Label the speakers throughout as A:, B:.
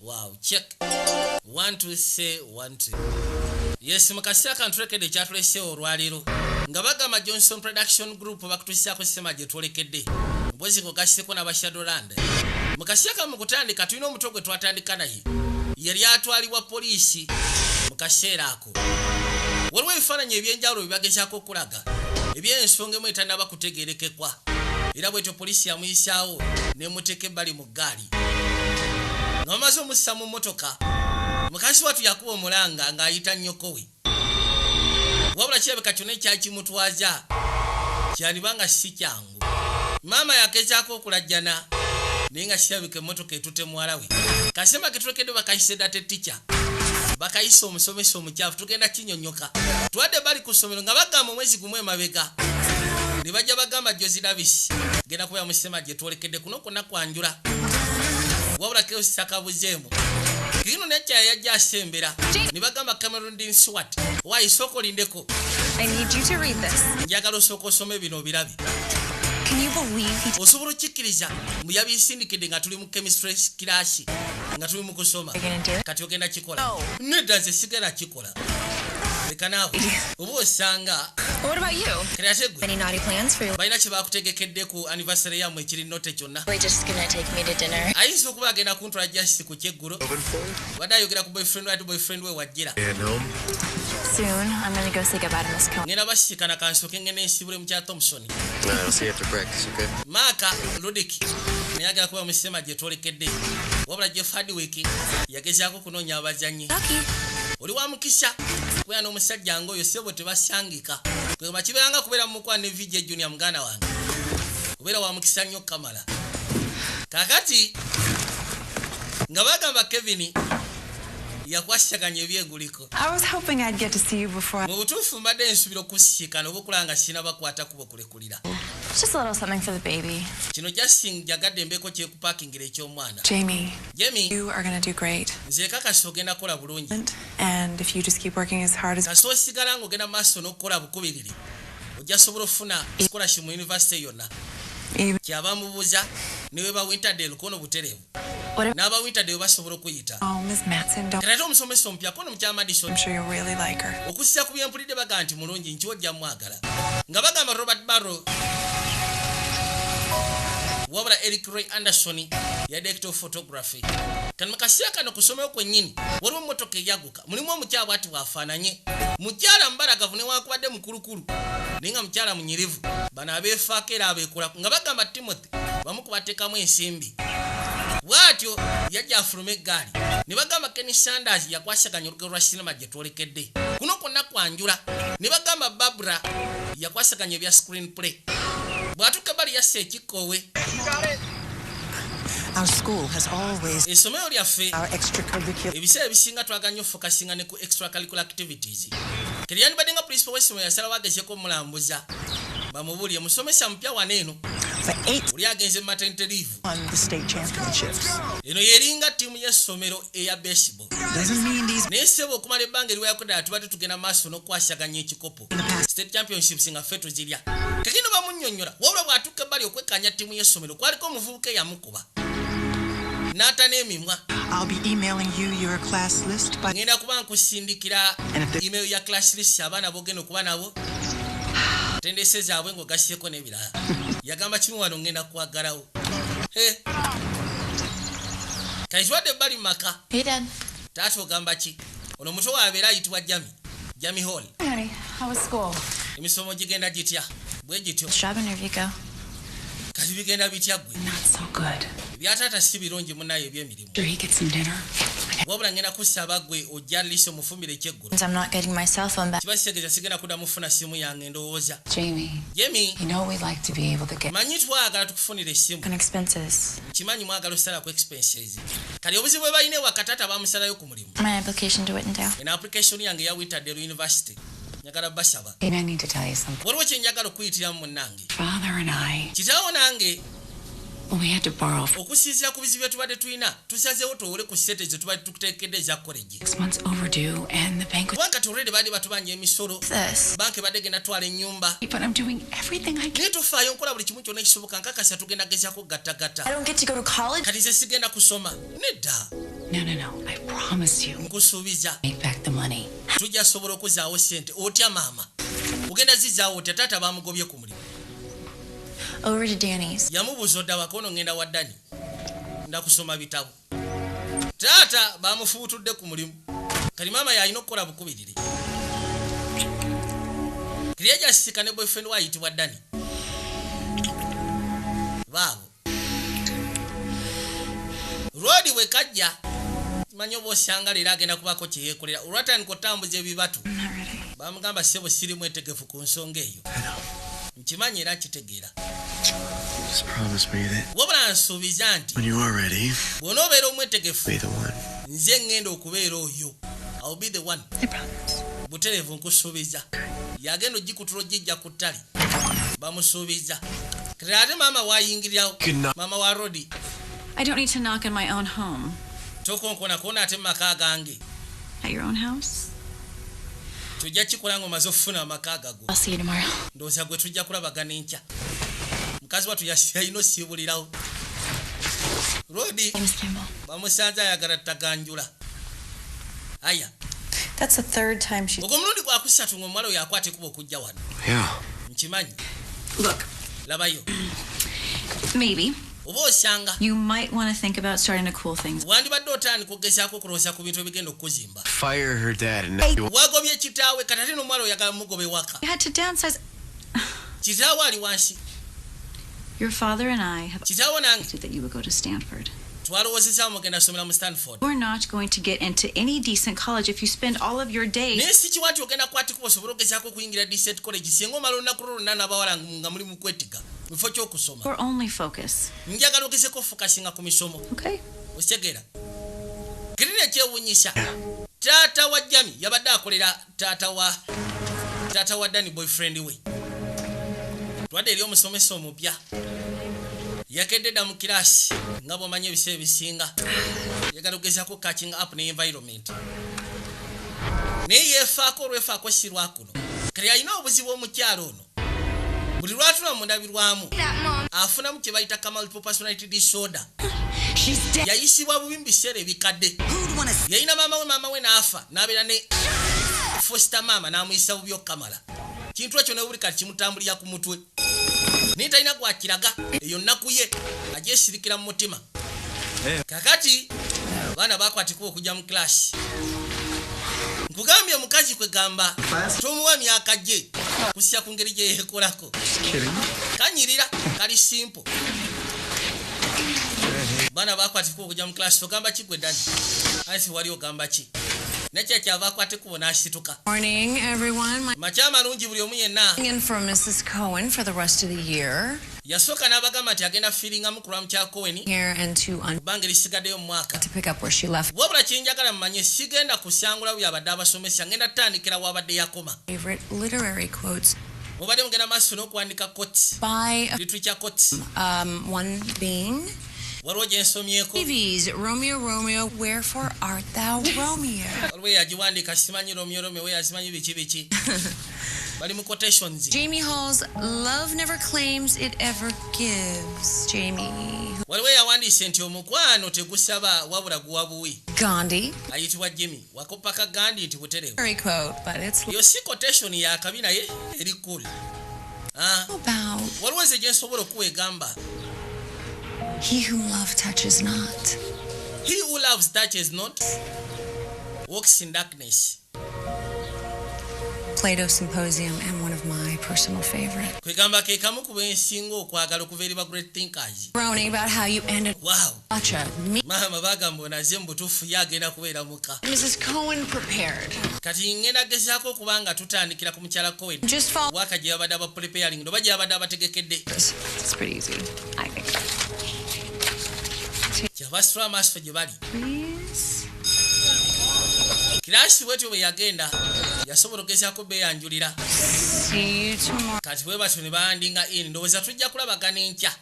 A: Wow, check. 1 2 say 1 2. Yes, mukasya kantulekedde kyatulese olwaliro. Nga bagamba Johnson Production Group bakutusiako sema gye twolekedde. Mbwezi kugaseko na Bashadolanda. Mukasya kamu kutandika tulina omuto gwe twatandika naye. Yali atwalibwa poliisi mu kaseera ako. Waliwo ebifaananyi ebyenjawulo byebagezaako okulaga. Ebyensonga emu etannaba kutegeerekekwa. Era bwetyo poliisi yamuyisaawo n'emuteeka ebbali mu ggaali. Nga bamaze omussa mu mmotoka, mukazi watu yakuba omulanga ng'ayita nnyoko we. Wabula kirabika kyonna ekyali kimutwaza kyandibanga si kyangu. Maama yagezaako okulajjana naye nga kirabika emmotoka etutte muwala we. Kasemba ke tulekedde bakayise data ticca. Bakayise omusomesa omukyafu tugenda kinyonyoka. Tuwadde bali ku ssomero nga bagamba omwezi gumu emabega. Ne bajja bagamba Jozi Davis genda kubeera mu sema gye twolekedde kuno kwonna kwanjula. Wabula keo sakabuzeemu. Kino nekya yajja asembera. Ne bagamba Cameron Dean Swart. Why soko lindeko?
B: I need you to read this.
A: Njagala soko some bino birabi.
B: Can you believe he
A: Osobola okikkiriza mu yabisindikidde nga tuli mu chemistry class nga tuli mu kusoma. Kati ogenda kikola. Nedda nze sigenda kikola. Leka naawe. Oba osanga.
B: What about you? Any naughty plans for you?
A: Balina kye baakutegekedde ku anniversary yammwe ekiri note kyonna.
B: We're just gonna take me to dinner.
A: Ayinza okuba agenda kuntwala just ku kyeggulo. Wadde ayogera ku boyfriend we wajjira.
B: Soon, I'm gonna go say goodbye to Miss Cohen.
A: Ngenda basisikana kansoke ngene nsibule mu kya Thompson.
C: I'll see you after breakfast, okay?
A: Maka Ludik nayagala kuba mu sema gye twolekedde. Wabula Jeff Hardwick yagezaako kunoonya abazannyi. Oli wa mukisa kubeera n'omusajja ng'oyo ssebo tebasangika. Kweba kibeeranga kubeera mu mukwano ne VJ Junior muganda wange. Kubeera wa mukisa nnyo Kamala. Kakati nga bagamba Kevin yakwasaganya ebyeguliko.
D: I was hoping I'd get to see you before.
A: Mu butuufu mbadde nsubira okusisikana oba okulaba nga sina bakwata kubo kulekulira.
B: Just a little something for the baby.
A: Kino Justin jagadde embeeko kyekupakingira eky'omwana.
D: Jamie,
A: Jamie,
D: you are gonna do great.
A: nze kakasi ogenda kukola bulungi.
D: And if you just keep working as hard as
A: Kasita osigala ng'ogenda maaso n'okukola bukubiriri, ojja sobola ofuna scholarship mu university yonna.
D: even
A: Kyaba mubuuza ne bwe ba Winterdale kono butereevu. N'aba Winterdale basobola okuyita.
D: oh, Miss Matson, don't.
A: Kati ate omusomesa omupya kono mukya Madison.
D: I'm sure you'll really like her.
A: Okussira ku byempulidde baga nti mulungi nkiwojja mwagala. Nga bagamba Robert Barrow wabula Eric Roy Anderson ya director of photography. Kano mukasiya kano kusomero kwennyini waliwo emmotoka eyaguka mulimu omukyala bw'ati bw'afaananye. Mukyala mbalagavu newankubadde mukulukulu naye nga mukyala munyirivu. Bano abeefaako era abeekola nga bagamba Timothy bamu kubateekamu ensimbi. Bw'atyo yajja afuluma eggaali ne bagamba Kenny Sanders yakwasaganya olugero lwa sinema gye twolekedde. Kuno kwonna kwanjula ne bagamba Barbara yakwasaganya ebya screenplay. Bw'atuuka bali yasse ekikoowe.
E: Our school has always
A: Essomero lyaffe
E: our extracurricular.
A: ebiseera ebisinga twagala nnyo focusinga ne ku extracurricular activities. Kati yandibadde nga principal w'essomero yasalawo agezeeko omulambuza bamubulye musomesa mupya wano eno
E: For 8
A: oli agenze maternity leave.
E: won the state championships.
A: Eno yeringa ttiimu y'essomero eya baseball.
E: Doesn't mean these
A: Naye ssebo okumala ebbanga eriwayako ddala tubadde tugenda maaso n'okwasaganya ekikopo. State championships nga ffe tuzirya. Kakino bamunnyonnyola wabula bw'atuuka ebbali okwekkaanya ttiimu y'essomero kwaliko omuvubuka eyamukuba. N'ata n'emimwa.
E: I'll be emailing you your class list by
A: Ngenda kuba nkusindikira
E: And if the-
A: email ya class list abaana bogenda okuba nabo. Tendese zaabwe ng'ogasyeko n'ebirala. Yagamba kimu wano ngenda kwagalawo. Kaizwadde ebbali mu maka.
B: Hey, Dad.
A: Taata ogamba ki? Ono muto waabeera ayitibwa Jami Hall.
B: Honey, how was school?
A: Emisomo gigenda gitya? Bwe gityo.
B: Job interview go?
A: Kati bigenda bitya ggwe?
F: Not so good.
A: Ebyataata si birungi munnayo eby'emirimu.
F: Sure he gets some dinner.
A: Wabula ngenda kusaba ggwe ojja liisi omufumbire ekyeggulo.
B: I'm not getting my cell phone back.
A: Kiba kitegeeza sigenda kuddamu kufuna simu yange ndowooza.
F: Jamie,
A: Jamie,
F: you know we like to be able to get
A: manyi twagala tukufunira essimu.
B: And expenses.
A: Kimanyi mwagala osala ku expenses. Kali obuzibu bwe balina ewa kataata bamusalayo ku mulimu.
B: My application to Whitendale.
A: Eno application yange ya Winterdale University. Njagala basaba.
F: Maybe I need to tell you something.
A: Waliwo kye njagala okuyitiramu munnange.
F: Father and I,
A: Kitaawo nange
F: well, we had to borrow for
A: okusinziira ku bizibu bye tubadde tulina tusazeewo tuwole ku ssente ze tubadde tukuteekedde eza college.
F: 6 months overdue, and the bank was.
A: Kubanga kati already baali batubanja emisolo.
B: This.
A: Banka ebadde genda twala ennyumba.
F: But I'm doing everything I can.
A: Naye tufaayo nkola buli kimu kyonna ekisoboka nkakasa tugenda gezaako gattagatta.
B: I don't get to go to college.
A: Kati nze sigenda kusoma. Nedda.
F: No. I promise you.
A: nkusuubiza
F: Make back the money.
A: tujja sobola okuzaawo sente otya maama ogenda zizaawo otya taata bamugobye ku mulimu
B: Over to Danny's.
A: yamubuuza odda wakono ngenda wa Dani ndakusoma bitabo taata bamufuutudde ku mulimu kali maama yalina okukola bukubirire kiriya jasika ne boyfriend wayitibwa Dani baabo Rodi bwe kajja manyi oba osanga leero agenda kubaako kyeyeekolera olwatandika otambuza ebibatu bamugamba ssebo siri mwetegefu ku nsonga eyo nkimanyi era kitegeera
C: Just promise me that
A: wabula nsuubiza nti
C: when you are ready,
A: bw'onoobeera omwetegefu
C: be the one.
A: nze ngenda okubeera oyo I'll be the one
D: I promise.
A: butereevu nkusuubiza yagenda ogikutula ogijja ku ttale bamusuubiza kati ate maama wayingirirawo maama wa Rodi
B: I don't need to knock on my own home.
A: tokonkonakona ate mu maka gange
B: At your own house?
A: tujja kikola ng'omaze okufuna amaka gago
B: I'll see you tomorrow.
A: ndowooza gwe tujja kulabagana enkya mukazi wattu yalina osiibulirawo Rodi
B: Miss Campbell.
A: bamusanze ayagala ttaganjula aya
D: That's the third time she.
A: ogwo mulundi gwakusatu ng'omuwala oyo akwata ekuba okujja wano
C: Yeah.
A: nkimanyi
B: Look,
A: labayo
B: maybe
A: oba osanga
B: you might want to think about starting to cool things.
A: wandibadde otandika okugezaako okulowooza ku bintu ebigenda okukuzimba
C: Fire her dad and now you want
A: wagobye kitaawe kati ate n'omuwala oyagala mugobe waka
B: You had to downsize.
A: kitaawe ali wansi
B: Your father and I have
A: kitaawe nange
B: decided that you would go to Stanford.
A: twalowoozezaamu mugenda somera mu Stanford
B: You're not going to get into any decent college if you spend all of your days.
A: naye si kiwa nti ogenda kukwatikuba osobole okugezaako okuyingira decent college singa omala olunaku lwo lwonna n'abawala nga muli mu kwetiga mu kifo ky'okusoma
B: Or only focus.
A: njagala ogezeko fokasinga ku misomo
B: Okay?
A: okitegeera kirina ekyewuunyisa taata wa Jami yabadde akolera taata wa Dani boyfriend we twadde eri omusomesa omupya yakedde dda mu kiraasi nga bw'omanyi ebiseera ebisinga yagala okugezaako catching up ne environment naye yeefaako olwefaako si lwakuno kati alina obuzibu omukyalo ono buli lwatula mu ndabirwamu afunamu kye bayita multiple personality disorder yayisibwa bubi mu biseera ebikadde yalina maama we n'afa n'abeera ne foster maama n'amuyisa bubi okukamala kintu ekyo ne buli kati kimutambulira ku mutwe naye talina gwakiraga eyo nnaku ye agyesirikira mu mutima kakati abaana bakwatikwa okujja mu kilasi nkugambye mukazi kwe gamba tomuwa myaka gye kusya ku ngeri gye yeekolako kanyirira kali simple baana bakwatikwa okujja mu kilasi togamba ki gwe Dani asi wali ogamba ki nekyekyava akwatekubo n'asituka
G: Morning, everyone.
A: makya amalungi buli omu yenna
G: In for Mrs. Cohen for the rest of the year
A: yasooka n'abagamba nti agenda firingamu ku lwa mukya Cohen
G: here and to
A: bbanga erisigaddeyo mu mwaka
G: to pick up where she left.
A: wabula kyenjagala mumanye sigenda kusangula byabadde abasomesa ngenda tutandikira wabadde yakoma
G: Favorite literary quotes
A: mubadde mugenda maaso n'okuwandika koti
G: by
A: literature koti
G: one being
A: waliwo gye nsomyeko
G: Davies, Romeo, Romeo, wherefore art thou Romeo?
A: waliwo yagiwandiika simanyi Romeo we yazimanyi biki bali mu quotations
G: Jamie Hall's love never claims it ever gives. Jamie
A: waliwo yawandiise nti omukwano tegusaba wabula guwa buwi
G: Gandhi.
A: ayitibwa Jimmy wakopaka Gandhi nti butereevu
G: Literary quote, but it's
A: yo si quotation yakabi naye eri cool
G: about
A: waliwo nze gye nsobola okuwa egamba
G: he whom love touches not.
A: he who loves touches not walks in darkness
G: Plato's Symposium and one of my personal favorite.
A: kwegamba ke kamu ku bensinga okwagala okuva eri ba great thinkers
G: Groaning about how you ended
A: wow
G: such a me.
A: maama bagamba onaze mu butuufu ye agenda kubeera muka
G: Mrs. Cohen prepared.
A: kati ngenda gezaako okuba nga tutandikira ku mukyala Cohen
G: Just follow
A: waka gye babadde aba preparing oba gye babadde abategekedde
G: this. It's pretty easy, I think.
A: kyabasitula amaaso gye bali
G: Please.
A: kiraasi bwetyo bwe yagenda yasobola okugezaako beeyanjulira
G: See you tomorrow.
A: kati bwe batyo ne bandinga in ndowooza tujja kulabagana enkya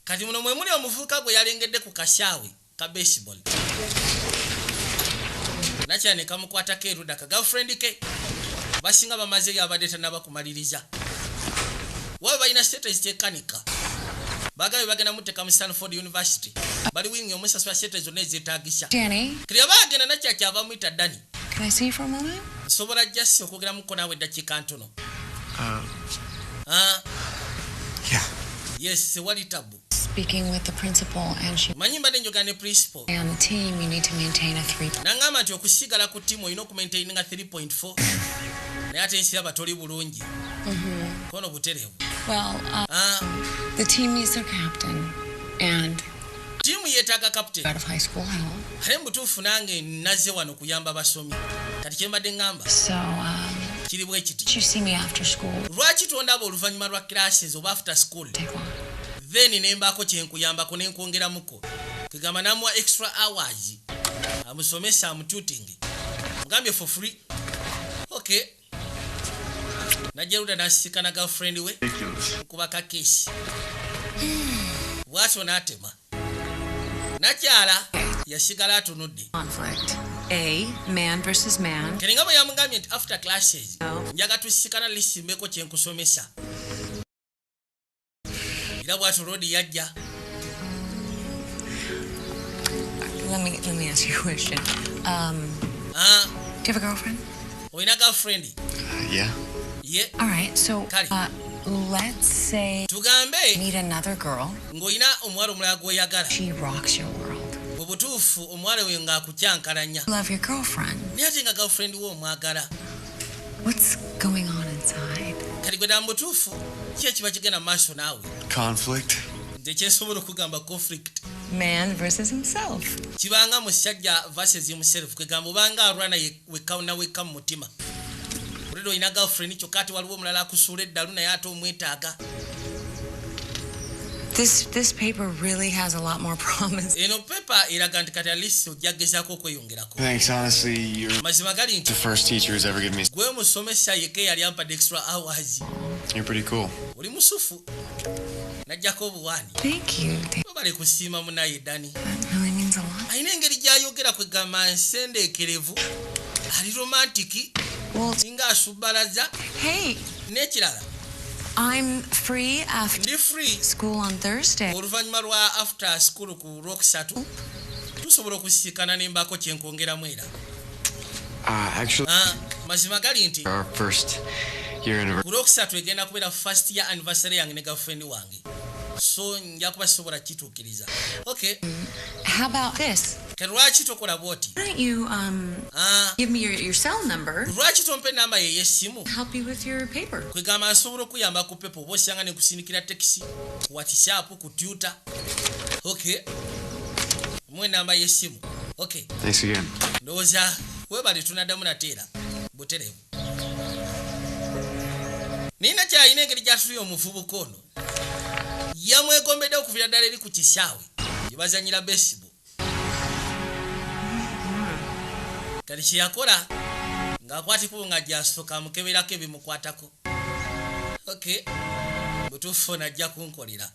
A: kati muno mwe muli omuvubuka gwe yalengedde ku kasaawe ka baseball nakya ne kamukwatako erudda ka girlfriend ke basinga bamazeyo abadde tannaba kumaliriza wabe balina status kyekanika bagayo bagenda muteka mu Stanford University bali wingi omusaswa sete zonna ezetaagisa
F: Danny,
A: kiriya bagenda nakya kyava muyita Dani
F: can I see you for a moment?
A: nsobola jasi okwogera muko naawe eddakiika ntono
C: Yeah.
A: yes wali tabu
F: Speaking with the principal, and she
A: manyi mbadde njogera ne principal
F: on the team, you need to maintain a 3.
A: nangamba nti okusigala ku ttiimu olina okumaintaininga 3.4 naye ate ensi yaba toli bulungi kono buterevu
F: Well, the team needs their captain and
A: ttiimu yeetaaga kapiteni
F: out of high school help.
A: ate mutuufu nange nazze wano kuyamba basomi kati kyembadde ŋŋamba
F: So,
A: kiri bwe kiti
F: did you see me after school?
A: lwaki tondaba oluvannyuma lwa classes oba after school
F: Take one.
A: then nembaako kyenkuyambako nenkwongeramuko kegamba namuwa extra hours amusomesa amututing mugambye for free okay najeruda nasikana girlfriend we nkubaka kesi bwatyo n'atema nakyala yasigala atunudde
H: Conflict. A, man versus man.
A: keninga bwe yamugambye nti after classes njaga tusikana lisimbeko kyenkusomesa era bwatyo rodi yajja
F: Let me ask you a question. Do you have a girlfriend?
A: olina girlfriend
C: Yeah.
A: ye
F: All right, so
A: Kali.
F: let's say
A: tugambe
F: meet another girl.
A: ng'olina omuwala omulala gw'oyagala
F: She rocks your world.
A: mu butuufu omuwala we ng'akukyankalanya
F: Love your girlfriend.
A: naye ate nga girlfriend we omwagala
F: What's going on inside?
A: kati gweda mu butuufu ki ekiba kigenda mu maaso naawe
C: Conflict.
A: nze kyensobola okugamba conflict
F: Man versus himself.
A: kibanga musajja versus himself kwegamba obanga alwana wekka na wekka mu mutima olero olina girlfriend kyokka ati waliwo omulala akusuula eddalu naye ate omwetaaga
F: This paper really has a lot more promise.
A: eno pepa eraga nti kati alisi ojja gezaako okweyongerako
C: Thanks. Honestly, you're
A: mazima gali nti
C: the first teacher who's ever given me.
A: gwe musomesa yekka eyali ampadde extra hours
C: You're pretty cool.
A: oli musufu najjako obuwaani
F: Thank you.
A: bale kusiima munaye Dani
F: That really means a lot.
A: alina engeri gy'ayogera kwegamba nsendeekerevu ali romantiki
F: Well,
A: singa asubbalaza
F: hey,
A: n'ekirala
F: I'm free after
A: ndi free
F: school on Thursday.
A: oluvannyuma lwa after school ku lwokusatu tusobola okusisikana nembaako kyenkwongeramu era
C: Actually,
A: mazima gali nti
C: our first year anniversary.
A: ku lwokusatu egenda kubeera first year anniversary yange ne girlfriend wange so nja kuba sisobola kituukiriza okay
F: How about this?
A: ke lwaki tokola bwoti
H: Why don't you give me your cell number?
A: lwaki tompa enamba ye y'essimu
H: Help you with your paper.
A: kwegamba nsobola okuyamba ku pepa oba osanga ne kusindikira tekisi ku whatsapp ku twitter okay mu enamba y'essimu okay
C: Thanks again.
A: ndowooza webale tunaddamu nateera buterevu nina kyalina engeri gyatuli omuvubuka ono yamwegombedde okuviira ddala eri ku kisaawe gyebazanyira baseball kati kyeyakola ng'akwatikubo nga gyasooka amukeberako ebimukwatako okay butuufu najja kunkolera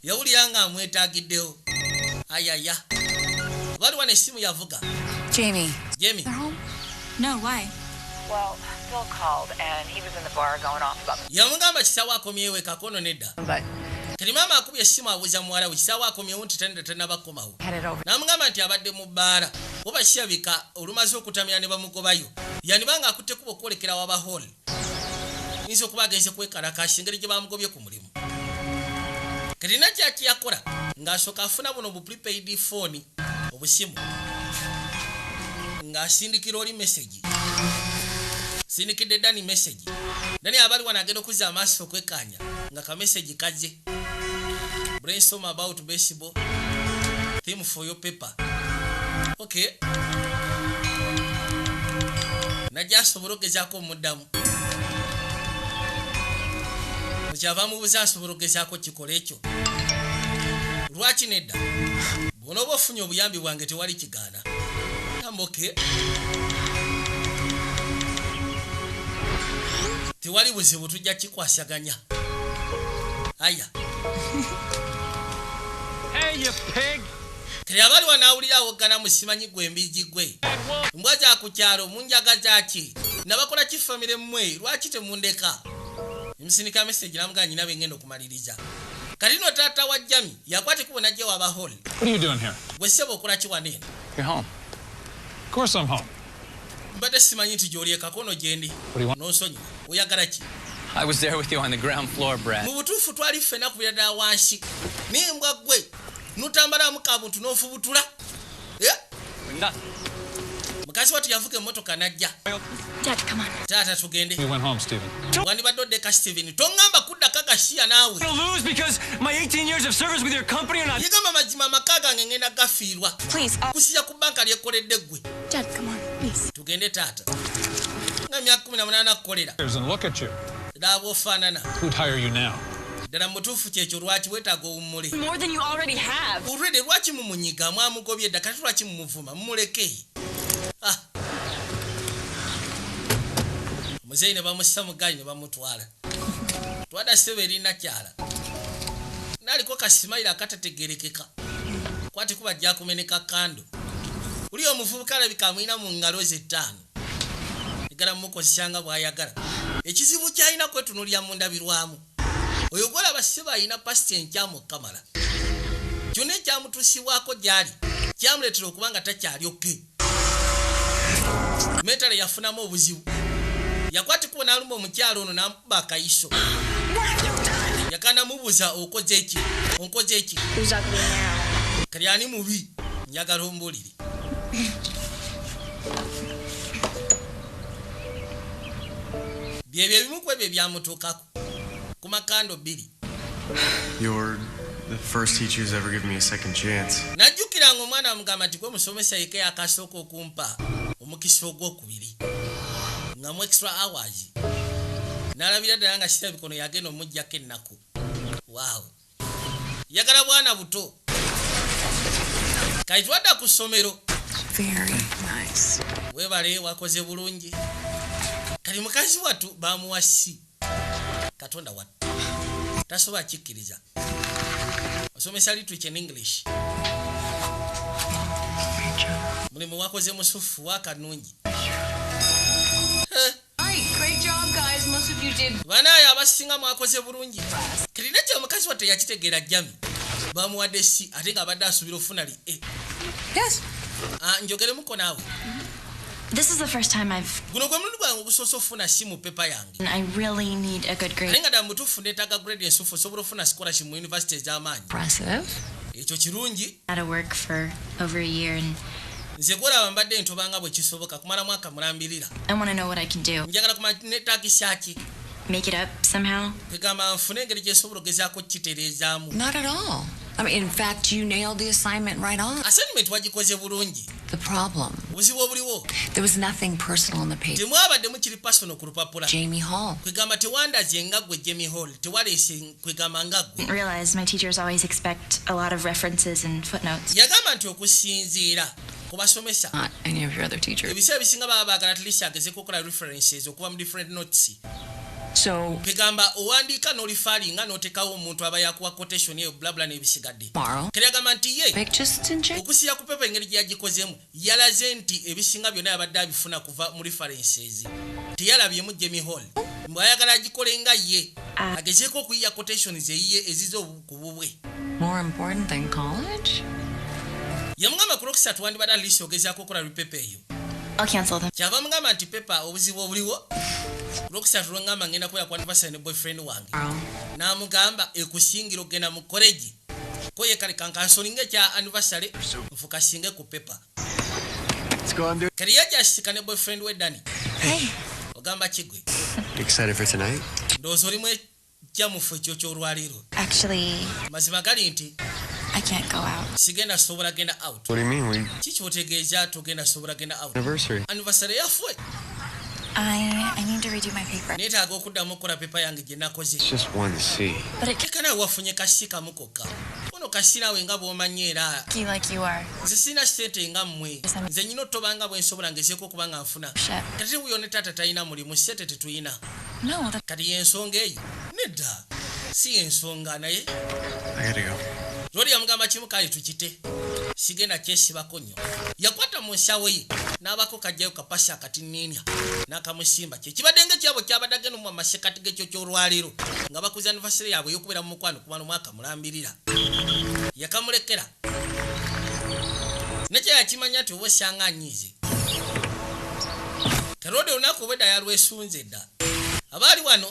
A: yawulira nga amwetaagiddewo ayaya waliwo n'essimu yavuga
B: Jamie.
A: Jamie
B: They're home?
G: No, why?
I: Well, Phil called and he was in the bar going off about me.
A: yamugamba kisaawe akomyewo kakono nedda
I: But
A: kati maama akubye essimu abuuza muwala we kisaawe akomyewo nti tannabakomawo
I: headed over.
A: n'amugamba nti abadde mu bbaala oba kirabika olumaze okutamira ne bamugobayo yanibanga akutte kuba okwolekera waba hall yinza okuba agenze kwekalakasi engeri gye bamugobye ku mulimu kati nakyaki yakola ng'asooka afuna buno bu prepaid phone obusimu ng'asindikira oli message sindikidde Dani message Dani abali wano agenda okuzza amaaso okwekkaanya nga ka message kaze brainstorm about baseball theme for your paper okay najja asobola okugezaako omuddamu mukyava mubuza asobola okugezaako kikola ekyo lwaki nedda bw'onooba ofunye obuyambi bwange tewali kigaana gamba okay tewali buzibu tujja kikwasaganya aya
J: Hey, you pig!
A: kati abali wanaawulira awoggana mu simanyi gwe embiji gwe mbwa za ku kyalo munjagaza ki nabakola kifamire mmwe lwaki temundeka emusindika message namugana nyina bengenda okumaliriza kalino tata wa Jami yakwate kubona je waba hall.
J: What are you doing here?
A: Gwe sebo okola ki wanene?
J: You're home. Of course I'm home.
A: Mbadde simanyi nti gy'oli kakono gyendi.
J: What do you want?
A: N'onsonyi. Oyagala ki?
K: I was there with you on the ground floor, Brad.
A: Mu butuufu twali ffena ku birada wansi. Nembwa gwe nutambala mu kabuntu n'ofubutula. Mukazi watu yavuga emmotoka najja.
B: Dad, come on.
A: Taata tugende.
J: We went home, Stephen.
A: Wandibadde oddeka Steven. Tongamba kudda kagashiya naawe.
K: I'll lose because my 18 years of service with your company are not.
A: Yigamba mazima amaka gange ngenda gafiirwa.
B: Please.
A: Kusiya ku banka lyekkoledde ggwe.
B: Dad, come on, please.
A: Tugende taata. Nga myaka 18 kukolera.
J: And look at you.
A: Daabo ofaanana.
J: Who'd hire you now?
A: Ddala mutuufu kyekyo lwaki weetaaga owummule.
B: More than you already have.
A: Already lwaki mumunyiga mwamugobye dda kati lwaki mumuvuma mumuleke. Muzeyi ne bamussa mu ggaali ne bamutwala. Twada ssebo erina kyala. Naaliko kasimayira akatategerekeka. Kwati kuba ajja kumeneka kando. Uli omuvubuka alabika amulina mu ngalo ze 5. Egala mukozesanga bw'ayagala. Ekizibu ky'alina kwetunuulira mu ndabirwamu. Oyo gwolaba ssebo alina pasiti enkyamu kamala. Kyonna ekyamutuusibwako gy'ali kyamuleetera okuba nga takyali oke. Mentale yafunamu obuzibu. Yakwati kubona alumba omukyalo ono n'amukuba akayiso. Yakana mubuuza okoze eki? Onkoze eki? Kali ani mubi? Njagala ombulire. Byebyo ebimu ku ebyo ebyamutuukako. Ku makando 2.
C: You're the first teacher who's ever given me a second chance.
A: Najjukiranga omwana amugamba nti gwe musomesa yeke yakasooka okumpa omukisa ogwokubiri. Nga mu extra hours. Nalabira ddala nga sita bikono yagenda omuggyako ennaku. Wow. Yagala bwana buto. Kati twadda ku ssomero.
F: Very nice.
A: Webale wakoze bulungi. Kali mukazi watu bamuwasi. Katonda watu. Tasoba kikkiriza. Osomesa literature in English. Mulimu wakoze musufu wakanungi.
H: Great job, guys. Most of you did.
A: Banaye abasinga mwakoze bulungi. Kirina kye omukazi wate yakitegeera Jami. Bamuwadde si ate nga abadde asubira ofuna li A.
F: Yes.
A: Njogeremuko naawe.
B: This is the first time I've...
A: Guno gwe mulundi gwange ogusoose ofuna si mu pepa yange.
B: I really need a good grade.
A: Ate nga ddala mutuufu neetaaga grade ensufu osobola ofuna scholarship mu university ez'amaanyi.
F: Impressive.
A: Ekyo kirungi.
B: Out of work for over a year and...
A: Nze gwolaba mbadde ntobanga bwe kisoboka kumala mwaka mulambirira.
B: I want to know what I can do.
A: Njagala kumanya neetaagisa ki.
B: Make it up somehow.
A: Kwegamba nfune engeri gyesobola ogezaako kukitereezaamu.
F: Not at all. I mean, in fact, you nailed the assignment right on.
A: Assignment wagikoze bulungi.
F: The problem,
A: Obuzibu obuliwo.
F: there was nothing personal in the paper.
A: Temwabadde mukiri personal ku lupapula.
F: Jamie Hall.
A: Kwegamba tewandaze nga ggwe Jamie Hall. Tewaleese kwegamba nga ggwe.
B: I realize my teachers always expect a lot of references and footnotes.
A: Yagamba nti okusinziira ku basomesa.
F: Not any of your other teachers.
A: Ebiseera ebisinga baba baagala at least agezeeko okukola references okuva mu different notes.
F: So,
A: Kwegamba owandiika n'olifaalinga n'oteekawo omuntu aba yakuwa quotation eyo blabla n'ebisigadde.
F: tomorrow,
A: Kale yagamba nti ye
F: make just in check.
A: okusiya ku pepa engeri gye yagikozeemu yalaze nti ebisinga byonna yabadde abifuna kuva mu references. Teyalabyemu Jamie Hall. Mbw'ayagala agikole nga ye agezeeko okuyiya quotations eyiye ezize ku bubwe.
F: More important than college?
A: Yamugamba ku Lwokisatu wandibadde at least ogezaako okukola ripepa eyo.
B: I'll cancel them.
A: Kyava mugamba nti pepa obuzibu obuliwo. Lwokisatu lwengamba ngenda kubeera ku anniversary ne boyfriend wange. N'amugamba ekusingira okugenda mu college. Ko ye kale kankansolinga ekya anniversary nfuka singe ku pepa. Kale yajasika ne boyfriend we Dani.
B: Hey.
A: Ogamba kigwe.
C: Excited for tonight?
A: Ndowooza olimu ekyamufu ekyo ky'olwaleero.
B: Actually,
A: Mazima gali nti
B: I can't go out.
A: sigenda sobola genda out.
C: What do you mean?
A: Ki kyotegeeza togenda sobola genda out?
C: Anniversary.
A: Anniversary yaffe.
B: I need to redo my paper.
A: Neetaaga okuddamu okukola pepa yange gye nakoze.
C: It's just one C.
B: But it
A: Keka nawe wafunye kasi kamu kokka. Ono kasi nawe nga bw'omanyi era.
B: can't like you are.
A: Nze sirina ssente nga mmwe. Nze nyina otobanga bwe nsobola ngezeeko okuba nga nfuna.
B: Shit.
A: Kati wuyo ne taata talina mulimu ssente tetuyina.
B: No,
A: Kati y'ensonga eyo. Nedda. Si y'ensonga naye.
C: I gotta go.
A: Lwali yamugamba kimu kale tukite. sigenda kyesibako nnyo yakwata mu nsawo ye n'abako kajjayo kapasa akatininya n'akamusimba kye kibadde ng'ekyabo kyabadde agenda mu amasekati g'ekyo ky'olwaleero nga bakuza anniversary yaabwe y'okubeera mu mukwano kumala omwaka mulambirira yakamulekera nekye yakimanya nti oba osanga anyiize Karode olunaku obwedda yalwesunze dda abaali wano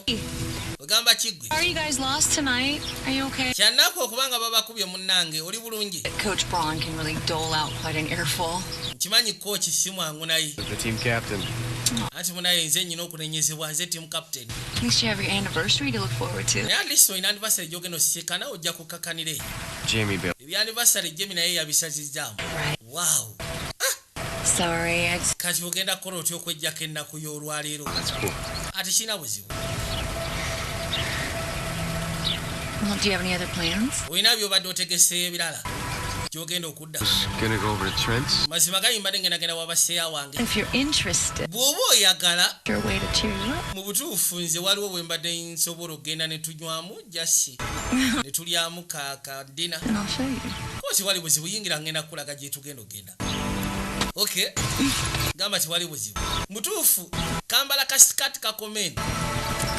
A: ogamba kiggwe
F: Are you guys lost tonight? Are you okay?
A: kyanaku okubanga babakubye munnange oli bulungi
F: Coach Braun can really dole out quite an earful.
A: nkimanyi kooki si mwangu naye
C: The team captain.
A: anti munaye nze nyina okunenyezebwa nze team captain
F: At least you have your anniversary to look forward to.
A: naye atleast olina anniversary gyogenda osisinkana ojja kukakanire
C: Jamie Bill.
A: ebyanniversary Jemi naye yabisazizaamu wow
F: Sorry, I just...
A: kati ogenda kukola otya okwejjako ennaku y'olwaleero ate kirina buzibu
F: Well, do you have any other plans?
A: olina byobadde otegeseeyo ebirala gyogenda okudda
C: Gonna go over to Trent's.
A: mazima gayimbadde ngendagenda wabaseeya wange
F: If you're interested,
A: bw'oba oyagala
F: your way to cheer you up.
A: mu butuufu nze waliwo bwe mbadde nsobola okgenda ne tunywamu jasi ne tulyamu kadina
F: And I'll show you.
A: kosi wali buzibu yingira ngenda kulaga gye tugenda ogenda okay gamba tiwali buzibu mutuufu kambala kasikati kakomeni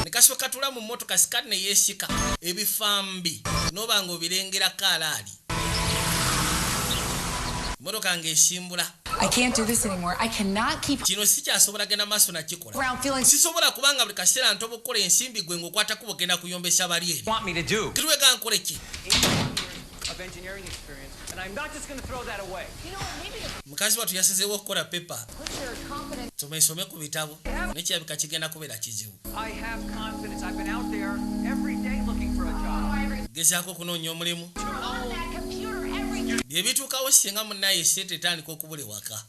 A: ne kasooka tula mu mmotoka sikati ne yeesika ebifambi n'oba nga obirengerako alaali mmotoka ng'esimbula
B: I can't do this anymore. I cannot keep
A: kino si kyasobola genda maaso nakikola
B: around feeling
A: sisobola kubanga buli kaseera ntoba okukola ensimbi gwe ng'okwatakuba ogenda kuyombesa bali eri
K: Want me to do?
A: kitwega nkole ki
K: Of engineering experience, and I'm not just going to throw that away.
A: mukazi watu yasizeewo okukola pepa somesome ku bitabo nekirabika kigenda kubeera kizibu
K: I have confidence. I've been out there every day looking for a job.
A: gezaako okunoonya omulimu bye bituukawo singa munnaye esente etandika okubula ewaka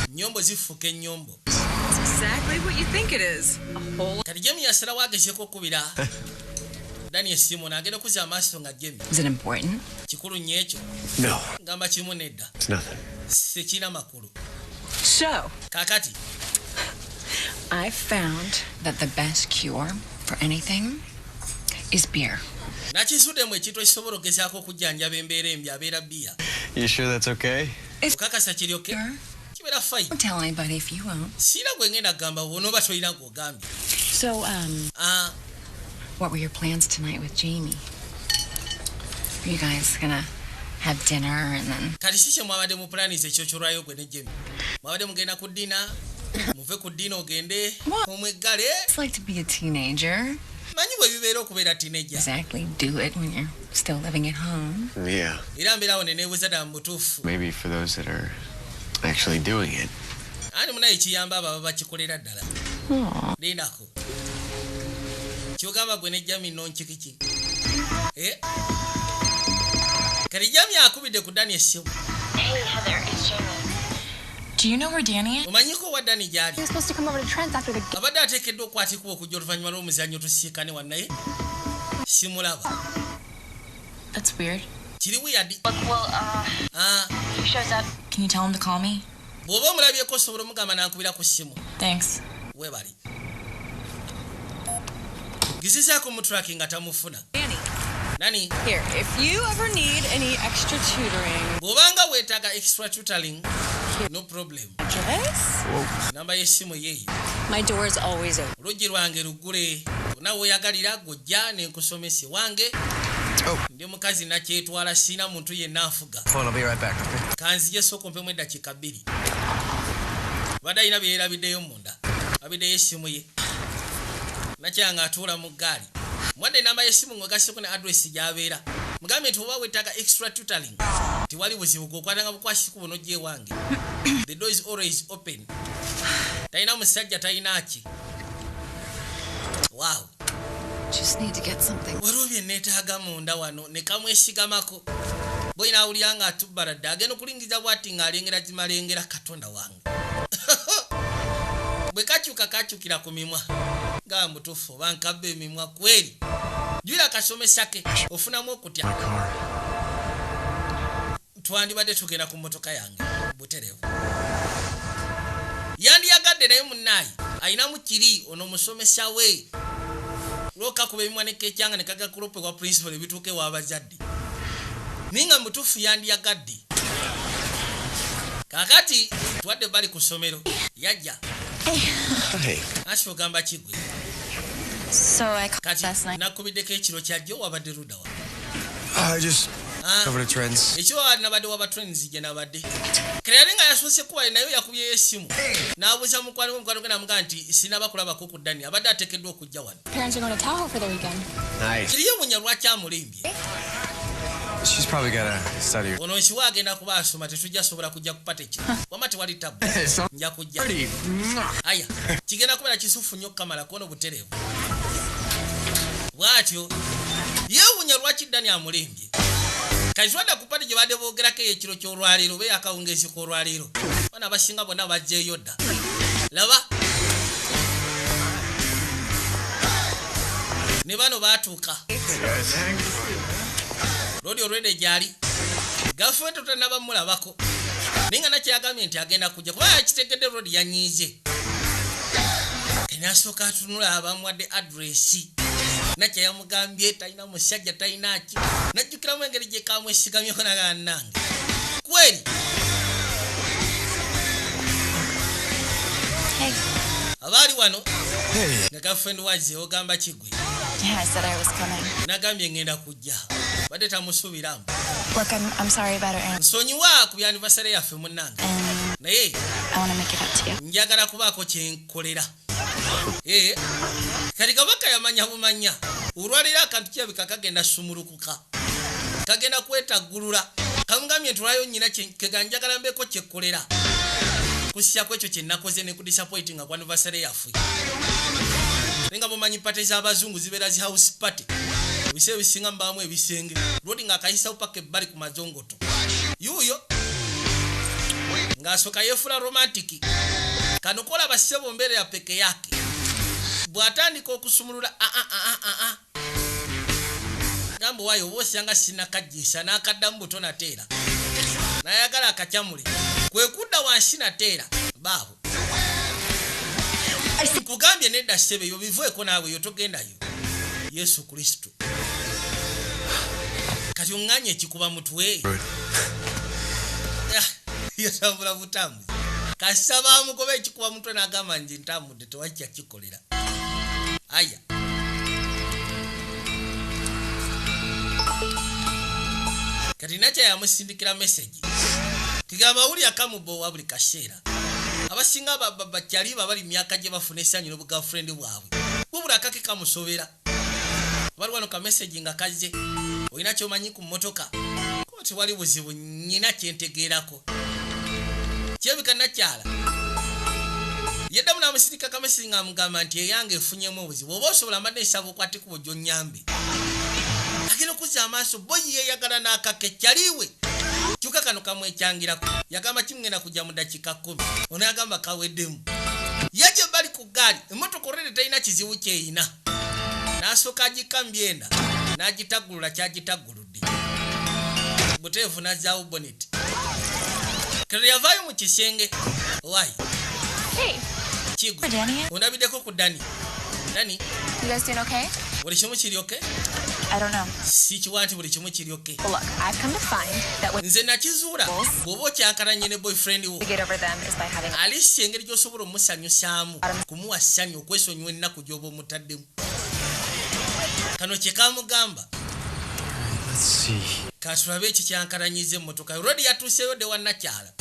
A: nnyombo zifuuka ennyombo
H: Exactly what you think it is. A whole
A: kati jemi yasalawo agezeeko okubira daniel simon agenda okuzza amaaso nga jemi
F: Is it important?
A: kikulu nnyo ekyo
C: No,
A: ngamba kimu nedda
C: it's nothing.
A: sekina makulu
F: So,
A: kaakati
F: I found that the best cure for anything is beer.
A: nakisuddemu ekintu ekisobola okugezaako okujjanjaba embeera embi abeera bbiya
C: You sure that's okay?
A: okakasa kiryoke
F: Sure.
A: kibeera fine
F: Don't tell anybody if you won't.
A: siina gwe ngenda kugamba wonooba tolina gwogambye
F: So,
A: Ah,
F: what were your plans tonight with Jamie? Are you guys gonna have dinner and then...
A: kati si kye mwabadde mu pulaniza ekyo kyolwayo gwe ne jemi mwabadde mugenda ku ddiina muve ku ddiina ogende omweggale
F: It's like to be a teenager.
A: manyi bwe bibeera okubeera tineja
F: Exactly. Do it when you're still living at home.
C: Yeah.
A: era mbeerawo ne neebuuza ddala mu butuufu
C: Maybe for those that are actually doing it.
A: ani munaye kiyamba abo ababakikolera ddala
F: Aw.
A: lindako kyogamba gwe ne jami nonkikiki kati jami akubidde ku dani essimu
B: Hey, Heather, it's Jamie. Do you know where Danny is?
A: omanyiko wa dani gy'ali
B: He was supposed to come over to Trent's after the
A: abadde ateekeddwa okwatikibwa okujja oluvannyuma lw'omuzannyo tusiikane wannaye simulaba
B: That's weird.
A: kiri wiyadi
B: Look, well, if he shows up, can you tell him to call me?
A: bw'oba omulabyeko osobola omugamba nankubira ku ssimu
B: Thanks.
A: weebali gizizaako mutraki nga tamufuna
H: Danny,
A: nani
H: here, if you ever need any extra tutoring,
A: bw'obanga weetaaga extra tutoring no problem
H: address?
A: namba y'essimu yeeyo
H: My door is always open.
A: oluggi lwange luggule bonna weeyagalira gojja nenkusomese wange ndi mukazi nakyetwala siina muntu yenna afuga
C: Hold on, I'll be right back, okay?
A: kanzije sooka ompemu eddakiika 2 badde alina bye yeerabiddeyo munda abiddeyo essimu ye nakyanga atuula mu ggaali mwadde namba y'essimu ng'ogasseko ne adresi gy'abeera mugambe nti oba weetaaga extra tutoring tiwali buzibu gwokwatanga bukwasiku buno gye wange the door is always open talina musajja talina ki wow
F: Just need to get something.
A: waliwo bye neetaaga munda wano ne kamwesigamako boyina awulira nga atubbaladde agenda okulingiza bwati ng'alengera gimalengera katonda wange bwe kakyuka kakyukira ku mimwa nga mutuufu oba nkabba emimwa kweri jwira akasomesa ke ofunamu okutya
C: My car.
A: twandibadde tugenda ku mmotoka yange buterevu yandiyagadde naye munnaayi ayinamu kiri ono musomesa we lwokakuba emimwa nekekyanga ne kagakulope wa principal ebituuka ewa abazadde naye nga mutuufu yandiyagadde kakati twadde bali ku ssomero yajja
C: Hey.
A: ashogamba kigwe
B: So I called
A: kati
B: last night.
A: nakubiddeko ekiro kyajjo wabadde ludda wa
C: I just over to Trent's.
A: ekyo nabadde waba trends gye nabadde kale nga yasoose kuba nayo yakubyeyo essimu n'abuuza mukwano gwe namugamba nti sinaba kulabako ku Dani abadde ateekeddwa okujja wano
B: Parents are going to Tahoe for the weekend.
C: Nice.
A: kiriyo munya lwaki amulimbye
C: She's probably got a study.
A: ono nkiwa agenda kuba asoma tetujja sobola kujja kupata ekyo wama tewali tabu nja kujja aya kigenda kubeera kisufu nnyo kamala kuona obutereevu bwatyo yeewunya lwaki Dani amulimbye kazwada kupati gye badde boogerako ekiro ky'olwaleero be akawungeezi k'olwaleero bana abasinga bonna bajjeeyo dda laba ne bano baatuuka lodi olwedde gyali gafumenti totanabamulabako naye nga nakyagambye nti agenda kujja kuba yakitegedde lodi yanyiize enasooka atunula abamuwadde adresi nakye yamugambye talina musajja talina ki najjukiramu engeri gye kamwesigamyeko naganange kweri
B: Hey.
A: abaali wano nga gafendi wazze ogamba kigwe
B: Yeah, I said I was coming.
A: nagambye ngenda kujja badde tamusuubiramu
B: Look, I'm sorry about our aunt.
A: nsonyiwa ku byanivasale yaffe munnange
B: And
A: naye
B: I want to make it up to you.
A: njagala kubaako kyenkolera kati kabaka yamanya bumanya olwaliro akantu kirabika kagenda sumulukuka kagenda kwetaggulula kamugambye ntulayo nnyina keganjagala mbeeko kyekkolera kusisyako ekyo kyenakoze ne kudisappointinga ku anniversary yaffe nga bumanyi pate z'abazungu zibeera zi house party ebiseera bisinga mbaamu ebisenge lwoti ng'akayisawo paka ebbali ku mazongoto yuuyo ng'asooka yeefula romantiki kano kola basebo mbere ya peke yake bw'atandika okusumulula gambo waayo oba osanga sinakajjiisa n'akaddamu buto nateera nayagala akacyamule kwe kudda wansi nateera baabo kugambye nedda ssebe eyo bivueko naawe eyo togendayo yesu kristo kati oŋŋanya ekikuba mutwe yatambula butambuzi kasaba amugoba ekikuba mutwe n'agamba nti ntambudde tewajja kikolera aya kati nakya yamusindikira meseji kigamba wuli akamubo wa buli kaseera abasinga bakyali babali myaka gye bafuna essanyu n'obugafurende bwabwe bubula akake kamusobera bali wano ka meseji nga kazze olina kyomanyi ku mmotoka ko tewali buzibu nyina kyentegeerako kyebika nakyala yeddamu n'amusindika kameseji ng'amugamba nti eyange efunyemu obuzibu oba osobola mbadde nsaba okwate kubo gy'onnyambe agenda okuzza amaaso boyi yeeyagala n'akake kyaliwe kyuka kano kamwekyangirako yagamba kimugenda kujja mu dakiika 10 ono yagamba kaweddemu yajje bali ku gaali emmotoka olwedde talina kizibu kyeyina n'asooka agikambyenda n'agitaggulula kyagitagguludde buteefu n'azzaawo boneti kale yavaayo mu kisenge waayi kigwe ondabiddeko ku Dani Dani
B: You guys doing okay?
A: buli kimu kiri oke
B: I don't know.
A: si kiwa nti buli kimu kiri oke
B: Well, look, I've come to find that when
A: nze nakizuula bw'oba okyankalanye ne boyfriend wo
B: we get over them is by having
A: alisi engeri gy'osobola omusanyusaamu kumuwa ssanyu okwesonyiwa ennaku gy'oba omutaddemu kano kye kamugamba katulabe eki kyankalanyiza emmotoka olwedi yatuuseyo de wannakyala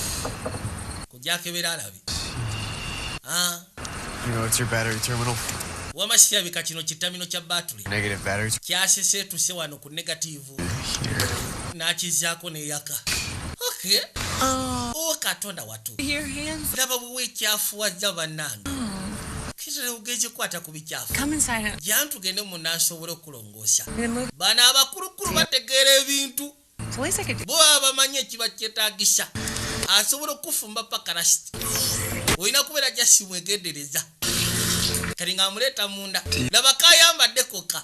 A: kujakebera alabe
C: You know, it's your battery terminal.
A: wamasirabika kino kitamino kya battery
C: Negative battery.
A: kyasese tuse wano ku negativu n'akizaako neyaka okay katonda watu ndaba bwe ekyafuwazza bannange kitera ugezekwata ku bikyafu jantu tugende mu nansobole okulongoosa bano abakulukulu bategeera ebintu bo abamanyi ekiba kyetaagisa asobola okufumba paka lasiti olina kubeera jasimwegendereza kali nga amuleeta munda laba kayambadde koka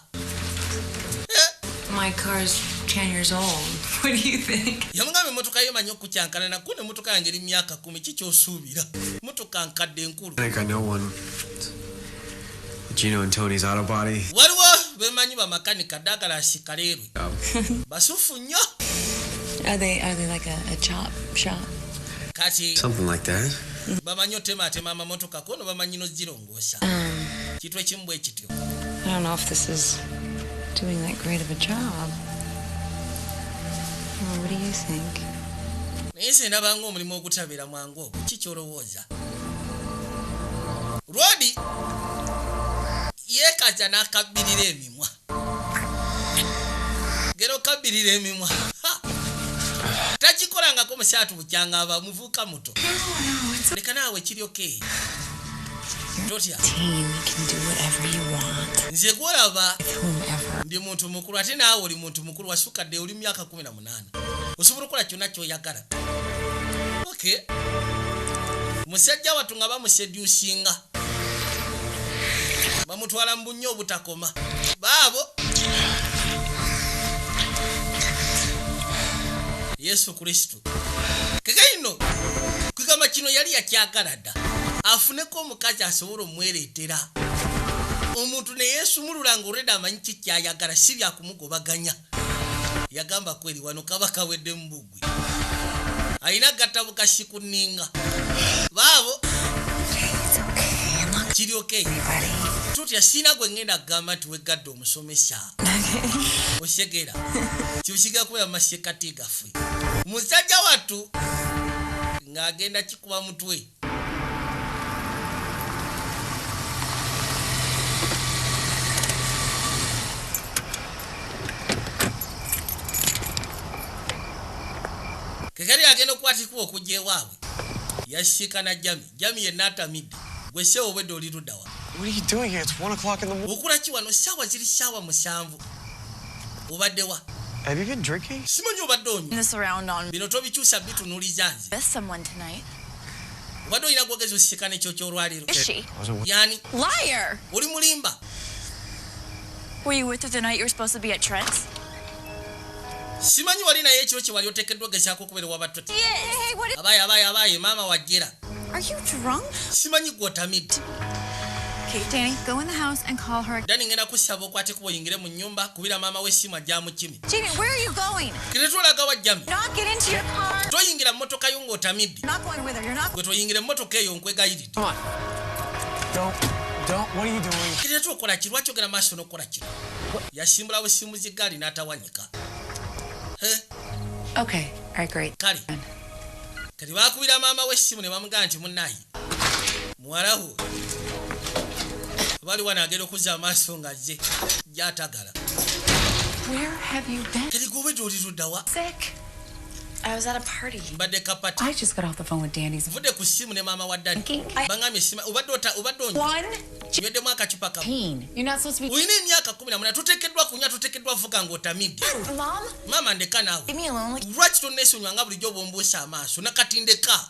H: My car's 10 years old. What do you think?
A: yamugamba emmotoka yemanyi okukyankana nako nemmotoka yange eri myaka 10 kikyosuubira mmotoka nkadde enkulu
C: I think I know one. Gino and Tony's auto body.
A: waliwo bemanyi bamakanika ddagala asikalerwe basufu nnyo
H: Are they like a chop shop?
A: kati
C: Something like that.
A: bamanyo tema mamotoka kono bamanyino zirongosha kitwe kimwe ekityo.
H: I don't know if this is doing that great of a job. Well, what do you think?
A: Nese ndabanga omulimu okutabira mwangu ogwo kikyolowooza. Rodi yekaja n'akabirira emimwa. Gero kabirira emimwa. Takikolangako omusyatu bukyanga aba muvuuka muto. Leka naawe kiri okay. Totya.
F: Team, you can do whatever you want.
A: Nze gwolaba
F: Whomever.
A: ndi muntu mukulu ate naawe oli muntu mukulu wasukadde oli myaka 18. Osobola okukola kyonna ky'oyagala. Okay. Musajja watu nga bamuseducinga. Bamutwala mu bunnyo obutakoma. Baabo. Yesu Kristo. Kagaino. Kugamba kino yali yakyagala dda. Afuneko omukazi asobola omwereetera. Omuntu ne Yesu mululanga olwedde amanyi kyayagala si bya kumugobaganya. Yagamba kweri wano kabaka wedde mbugwe. Aina gatabu kashikuninga. Baabo. Kiri okay. Tutya sina gwe ngenda gamba tuwegadde omusomesa. Oshegera. Kyushiga kuba mashekati gafwe. Musajja watu ngagenda kikuba mutwe. Kekali agenda okwatikuwa okujja ewaabwe. Yashikana Jami ye natamidde. Gwe seewo obwedde oli ludda wa.
C: What are you doing here? It's 1 o'clock in the morning.
A: Okula ki wano ssaawa ziri ssaawa 7. Obadde wa?
C: Have you been drinking?
A: Simanyi obadde onywa.
B: This around on
A: Bino tobikyusa bitunuuliza nze.
B: with someone tonight.
A: Obadde olina gwogezi osikana ekyo ky'olwaliro.
B: Is she?
A: Yani,
B: Liar!
A: oli mulimba.
B: Were you with her the night you were supposed to be at Trent's?
A: Simanyi wali naye ekiro kye wali oteekeddwa gezaako okubeera w'abatwete.
B: Hey, what is...
A: Abaye, maama wajjera.
B: Are you drunk?
A: Simanyi gw'otamidde.
B: Okay, Danny, go in the house and call her.
A: Dani ngenda kusaba okwate kuba oyingire mu nnyumba kubira maama w'essimu ajja mu kimi.
B: Jamie, where are you going?
A: Kiretulaga wa Jami.
B: Not get into your car.
A: Toyingira mu mmotoka yo ng'otamidde.
B: You're not going with her. You're not.
A: Gwe toyingire mu mmotoka eyo nkwegayiridde.
C: Come on. Don't. What are you doing?
A: Kiretu okola ki? Lwaki ogenda maaso n'okola kino? Yasimbulawo essimu z'eggaali n'atawanyika.
F: Okay, all right, great.
A: Kale. Kati baakubira maama w'essimu ne bamugamba nti munnayi. Muwalawo. Bali wana agenda okuzza amaaso nga zze gy'atagala.
F: Where have you been?
A: Kati gwe obwedde oli ludda wa?
B: Sick. I was at a party.
A: Mbadde kapati.
F: I just got off the phone with Danny's.
A: Nvudde ku ssimu ne maama wa Dani. Bangambye essimu obadde onywa.
F: One.
A: Nywedemu akacupa kamu.
F: You're not supposed to be.
A: Olina emyaka 14 toteekeddwa kunywa toteekeddwa vuga ng'otamidde.
B: Mom?
A: Maama ndeka naawe.
B: Leave me alone.
A: Lwaki tonneesonyiwa nga bulijjo bw'ombuusa amaaso nakati ndeka.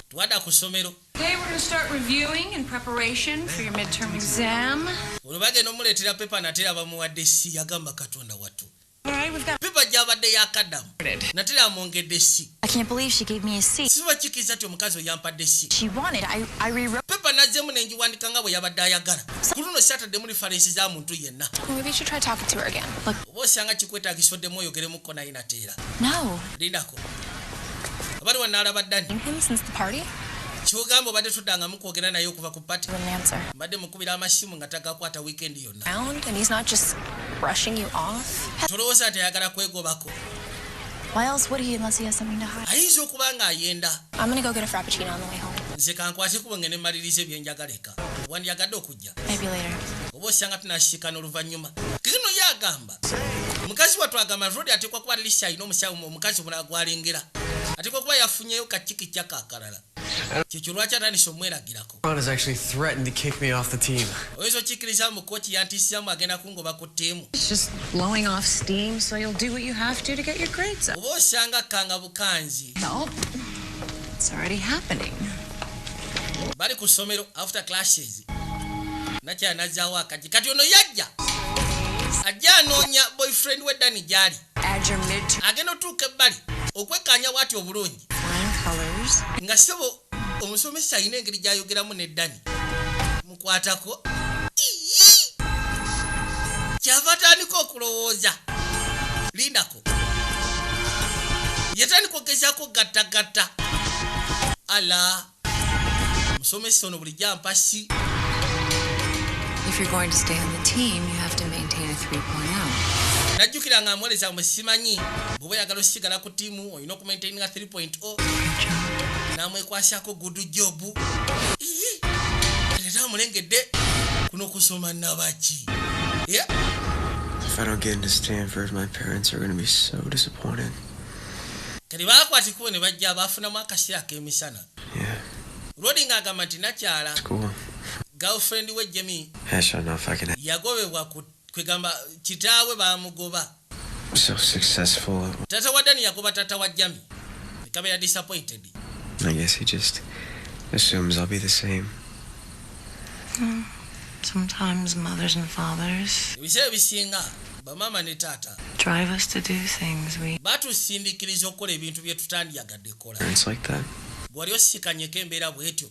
A: Twada ku ssomero.
H: Today we're going to start reviewing in preparation for your midterm exam.
A: Olwo bagenda omuleetera pepa natera bamuwadde C yagamba Katonda wattu.
H: All right, we've got...
A: Pepa gy'abadde yakaddamu. Natera amwongedde C.
B: I can't believe she gave me a C.
A: Siba kikiriza ti omukazi oyampadde C.
B: She wanted. I rewrote.
A: Pepa nazzeemu ne ngiwandika nga bwe yabadde ayagala. Ku luno sataddemu lifarensi za muntu yenna.
B: Maybe you should try talking to her again. Look.
A: Oba osanga kikwetaagisa oddemu oyogeremukko naye nateera.
B: No.
A: Lindako. Abali wanaalaba Dani.
B: Him since the party?
A: Kyogamba obadde tuddangamu kwogera naye okuva ku pati.
B: Wouldn't answer.
A: Mbadde mukubira amasimu nga tagakwata wiikendi yonna.
B: And he's not just brushing you off.
A: Tolowooza nti ayagala kwegobako.
B: Why else would he unless he has something to hide?
A: Ayinza okuba ng'ayenda.
B: I'm gonna go get a frappuccino on the way home.
A: Nze kankwate kuba ngene mmaliriza ebyenjagala eka. Wandyagadde okujja.
B: Maybe later.
A: Oba osanga tunashikana oluvannyuma. Kino ye agamba. Omukazi wattu agamba Rodi ateekwa kuba Alicia alina omusawo omukazi mulala gw'alengera. Ateekwa kuba yafunyeyo kaciki kyaka akalala. Kyekyo lwaki atandise omweragirako.
C: Ron has actually threatened to kick me off the team.
A: Oyinza okikkiriza mu kkooti yantiisizaamu agenda kungoba ku ttiimu.
H: It's just blowing off steam, so you'll do what you have to get your grades up.
A: Oba osanga kanga bukanzi.
H: No, it's already happening.
A: Bali ku ssomero after classes. Nakya nazzaawo akaji. Kati ono yajja. Ajja anoonya boyfriend we Dani gy'ali.
H: Add your midterm
A: Agenda otuuka ebbali okwekkaanya bw'ati obulungi.
H: flying colors.
A: Nga ssebo omusomesa alina engeri gy'ayogeramu ne Dani. Mukwatako. Kyava atandika okulowooza. Lindako. yatandika okugezaako gattagatta ala musomesa ono buli jampasi.
B: If you're going to stay on the team, you have to maintain a 3.0.
A: Najjukira nga amweleza mwe simanyi bw'oba oyagala osigala ku ttiimu olina okumaintaininga 3.0 n'amwekwasako good job. Era amulengedde kuno kusoma nabaki.
C: If I don't get into Stanford, my parents are going to be so disappointed.
A: Kati baakwatikubo ne bajja abaafunamu akaseera ak'emisana. Rodi ng'agamba nti nakyala girlfriend we Jamie yagobebwa kwegamba kitaawe baamugoba.
C: So successful.
A: Tata wa Dani yagoba tata wa Jamie. Bikabeera disappointed.
C: I guess he just assumes I'll be the same.
B: Sometimes mothers and fathers
A: Ebiseera bisinga bamama ne taata
B: drive us to do things we
A: batusindiikiriza okukola ebintu bye tutandiyagadde kola.
C: Parents like that.
A: Bw'ali osikanyeko embeera bw'etyo.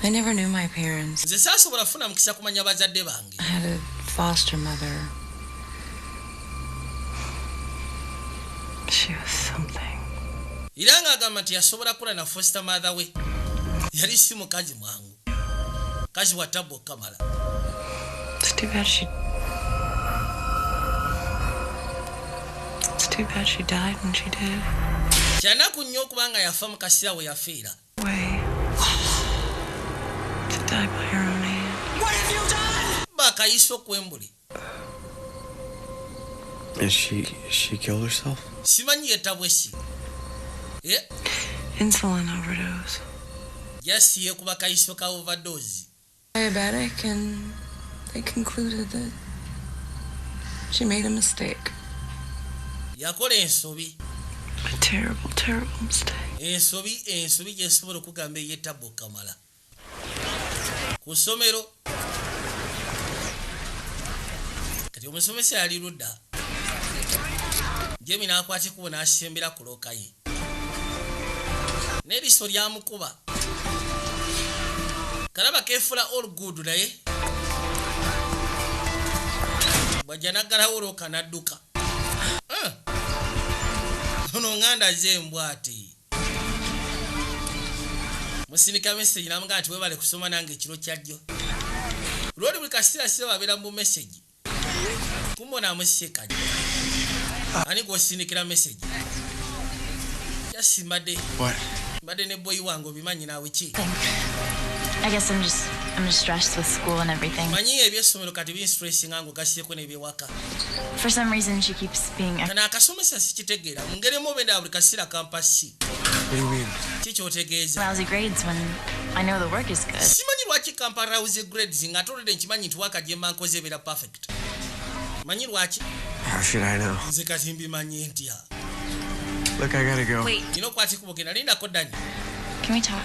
B: I never knew my parents.
A: Nze saasobola kufuna mukisa kumanya bazadde bange.
B: I had a foster mother. She was something.
A: Era ng'agamba nti yasobola kula na foster mother we yali si mukazi mwangu, kazi wa Tabo Kamala.
B: It's too bad she died when she did.
A: Kyanaku nnyo okubanga yafa mu kaseera we yafiira.
B: To die by her own hand.
K: What have you done?
A: Bakayisa okwembuli.
C: And she killed herself?
A: Simanyi yetabwesi.
B: Insulin overdose.
A: Yasiye kuba kayiso ka overdose.
B: Diabetic, and they concluded that she made a mistake.
A: Yakola ensobi.
B: A terrible, terrible mistake.
A: Ensobi gyesobola okugamba ey'etabo Kamala. Ku ssomero kati omusomesa yali ludda. Jemi n'akwatikubo n'asembera ku looka ye. N'eriso lyamukuba. Kalaba keefula all good naye. Bw'ajja n'aggalawo looka n'adduka. Ono nganda ze mbwati. Musindika message n'amugamba nti weebale kusoma nange ekiro kyajjo. Lwoli buli kaseera siba babeera mu message. Kumbona amuseka. Ani gw'osindikira message? Yasimbadde.
C: What?
A: Mbadde ne boy wange obimanyi naawe ki?
B: I guess I'm just stressed with school and everything.
A: Manyi eby'essomero kati bin stressing ngo gasieko n'ebyewaka.
B: For some reason she keeps being
A: Kana akasomesa sikitegeera. Mungeremu benda buli kaseera kampasi.
C: What do you mean?
A: Kiki otegeeza?
B: lousy grades when I know the work is good.
A: Simanyi lwaki kampa lousy grades nga atolere nkimanyi nti waka gye mba nkoze ebeera perfect. Manyi lwaki?
C: How should I know?
A: Nze kati mbimanyi ntya.
C: Look, I gotta go.
B: Wait,
A: Nina okwatikuba ogenda lindako Dani.
B: can we talk?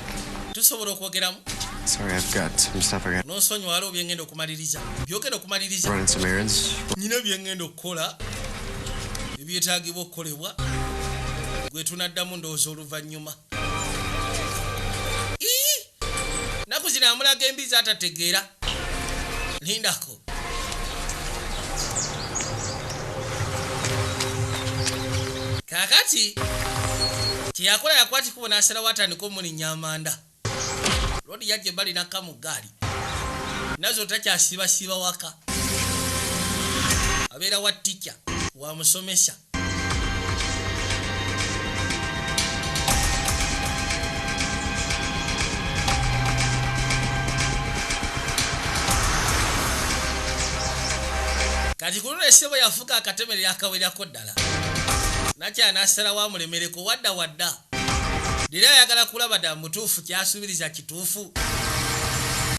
A: Tusobola okwogeramu?
C: Sorry, I've got some stuff I got.
A: N'onsonyiwa waliwo byengenda okumaliriza. Byogenda okumaliriza.
C: Running some errands.
A: Nina byengenda okukola ebyetaagibwa okukolebwa gwe tunaddamu ndowooza oluvannyuma. Naku zino amulaga embizi atategeera. Lindako. Kakati kyeyakola yakwatikubo n'asalawo atandika omulinnya amanda. Lodi yajja ebbali n'akka mu ggaali. Nazo takyasiibasiiba waka. Abeera wa ttica wa musomesa. Kati ku luno essebo yafuuka akatemere akawerako ddala. Nakya n'asalawo amulemereko wadda. Dira ayagala kulaba dda mutuufu kyasuubiriza kituufu.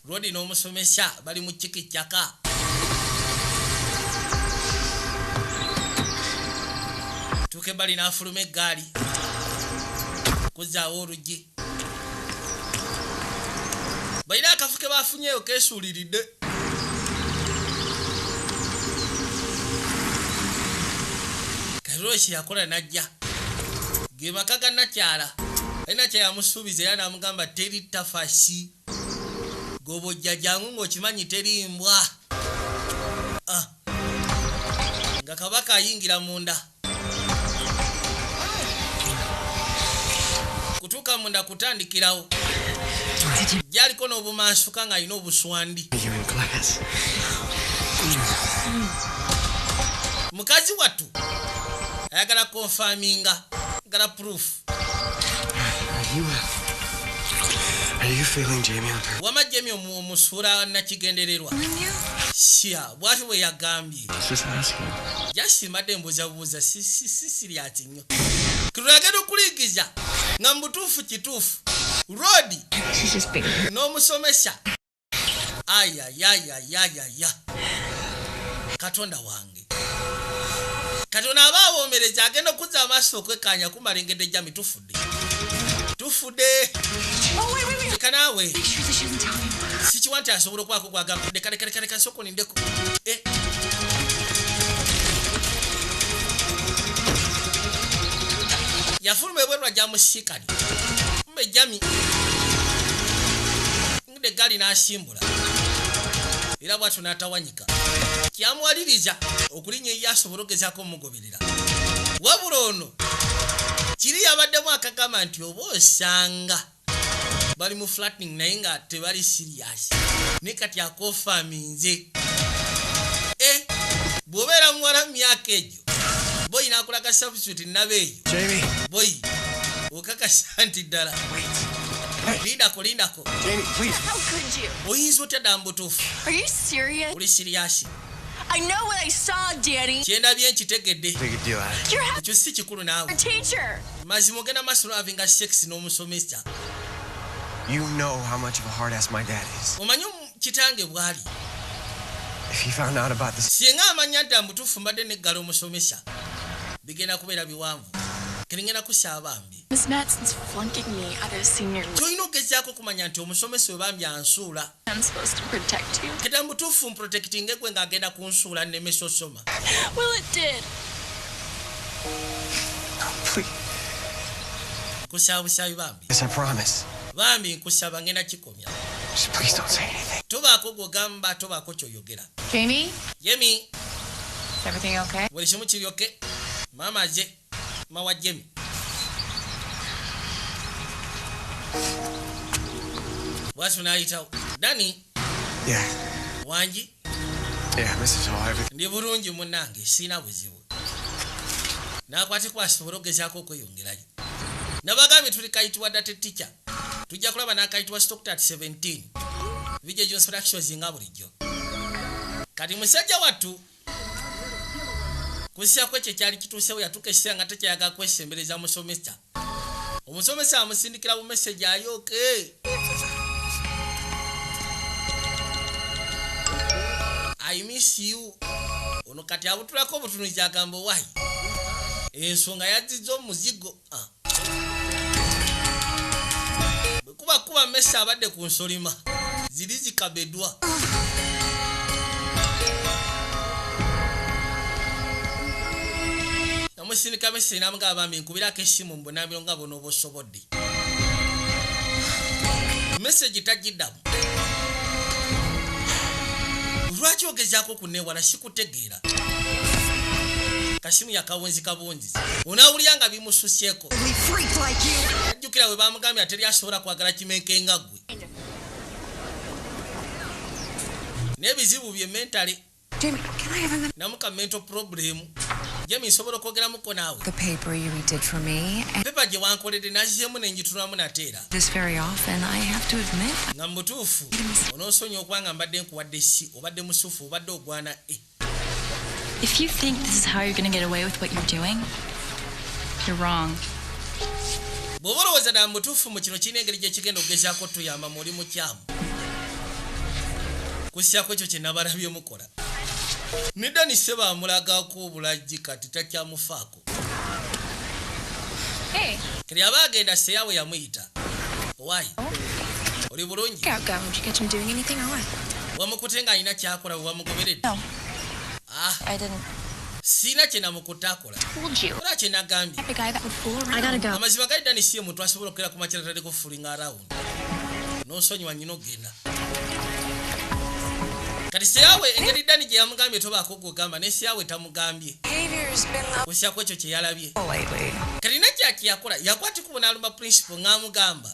A: Rodi n'omusomesa bali mu kikikyaka. Tuke bali n'afuluma eggaali. Kuzzaawo oluggi. Balina akafu ke baafunyeeyo keesuuliridde. Karoshi yakola najja. Ge maka ga nakyala. Alina kye yamusuubiza era n'amugamba teri tafasi. Gobojja jangu ng'okimanyi teri mbwa. Nga kabaka ayingira munda. okuva munda kutandikirawo gyaliko n'obumansuka ng'alina obuswandi mukazi wattu ayagala konfaminga agala proof.
C: Are you feeling Jamie on her?
A: Wama Jamie omusuula nakigendererwa sya bwati bwe yagambye yasimadde mbuzabuuza sisiri ati nnyo tulagenda okuligiza nga mubutuufu kituufu rodi n'omusomesa ayayayayaya katonda wange katonda aba awoomereza agenda okuzza amaaso okwekkaanya kumalengedde Jamie tufudde leka naawe sikiwa nti asobola okwako kwagamba leka soko nindeko yafuluma ebwerwa gyamusiikali mbe Jamie ngide gali n'asimbula era bwatyo n'atawanyika kyamuwaliriza okulinnya eyo asobola ogezaako omugoberera wabula ono kiri yabaddemu akagamba nti oba osanga bali mu flattening naye nga tebali serious ne kati akofaminze bw'obeera muwala mu myaka egyo boyi n'akulaga substitute nabeeyo boyi okakasa nti ddala lindako oyinza otya dda mbutuufu oli serious
L: I know what I saw, Daddy.
A: Kyendabye nkitegedde ekyo si kikulu naawe mazima ogenda masolo having a sex n'omusomesa.
C: You know how much of a hard ass my dad is.
A: Omanyi kitange bwali
C: If he found out about this,
A: singa amanya dda mbutuufu mbadde neggala omusomesa bigenda kubeera biwanvu keringena kusaabambi.
L: Miss Matson's flunking me out of senior.
A: Toyina ogezaako okumanya nti omusomesa we bambi ansuula.
L: I'm supposed to protect you.
A: Keda mbutuufu mprotectinge gwe ng'agenda kunsuula nnemesa osoma.
L: Well, it did.
C: please.
A: Kusaabusabi bambi.
C: Yes, I promise.
A: Bambi nkusaba ngenda kikomya.
C: Just please don't say anything.
A: Tobaako gwogamba tobaako kyoyogera.
F: Jamie?
A: Jamie.
F: Is everything okay?
A: Buli kimu kiri okay? Maama aje. Mawa Jamie. Watu naayitawo. Dani.
C: Yeah.
A: Wangi.
C: Yeah, Mrs. Hall, everything.
A: Ndi bulungi munnange sina buzibu. Nakwate asobola ogezaako okweyongerayo. Nabagambye tuli kayitibwa data teacher. Tujja kulaba n'akayitibwa stocked at 17. Video instructions nga bulijjo. Kati musajja wattu kusya kwekyo kyali kituusewo yatuuka ekiseera nga tekyayaga kwesembereza musomesa. Omusomesa amusindikira bu message ayooke. I miss you. Ono kati abutulako obutunuzi agamba wayi. Ensonga yazizza omuzigo. Kuba mesa abadde ku nsolima. Ziri zikabedwa. Namusindika message namugamba bambi nkubirako essimu mbonabiro nga bono obusobodde. Message tagiddamu. Lwaki ogezaako kunneewala sikutegeera. Kasimu yakawunzi kabunzi. Onaawulira nga bimususyeko. Ajjukira we bamugambye ateri asobola kwagala kimenke nga ggwe. N'ebizibu bye mentale.
B: Jamie, can I have a minute?
A: Namuka mental problem. Jamie nsobola okwogeramukko naawe.
B: The paper you redid for me. And
A: Pepa gye wankoledde nazizeemu nenjitulamu nateera.
B: this very often, I have to admit.
A: Nga mutuufu onoosonyiwa okubanga mbadde nkuwadde si obadde musufu obadde ogwana
L: If you think this is how you're going to get away with what you're doing, you're wrong.
A: bw'oba olowooza ddala mutuufu mu kino kirina engeri gye kigenda okugezaako tuyamba mu oli mukyamu kusyako ekyo kye nabalabye mukola. Nedani seba amulagaako obulajji kati takyamufaako.
L: Hey.
A: Kiri aba agenda seyaawe yamuyita. Why? Oli bulungi?
B: Did you catch him doing anything or what?
A: Wamukute ng'alina kyakola bwe wamugoberedde?
B: No. I didn't.
A: Siina kye namukutte akola.
L: Told you.
A: Ola kye nagambye.
L: The guy that would fool around. I gotta go.
A: Amazima gali Dani si ye muntu asobola okukeera ku makya taliko fulinga around. N'osonyiwa nnyina ogenda. Kati seyaawe engeri Dani gye yamugambye tobaako gwogamba ne seyaawe tamugambye. Kusyako ekyo kye yalabye. Kati nakya kyakola yakwati kubona alumba principal ng'amugamba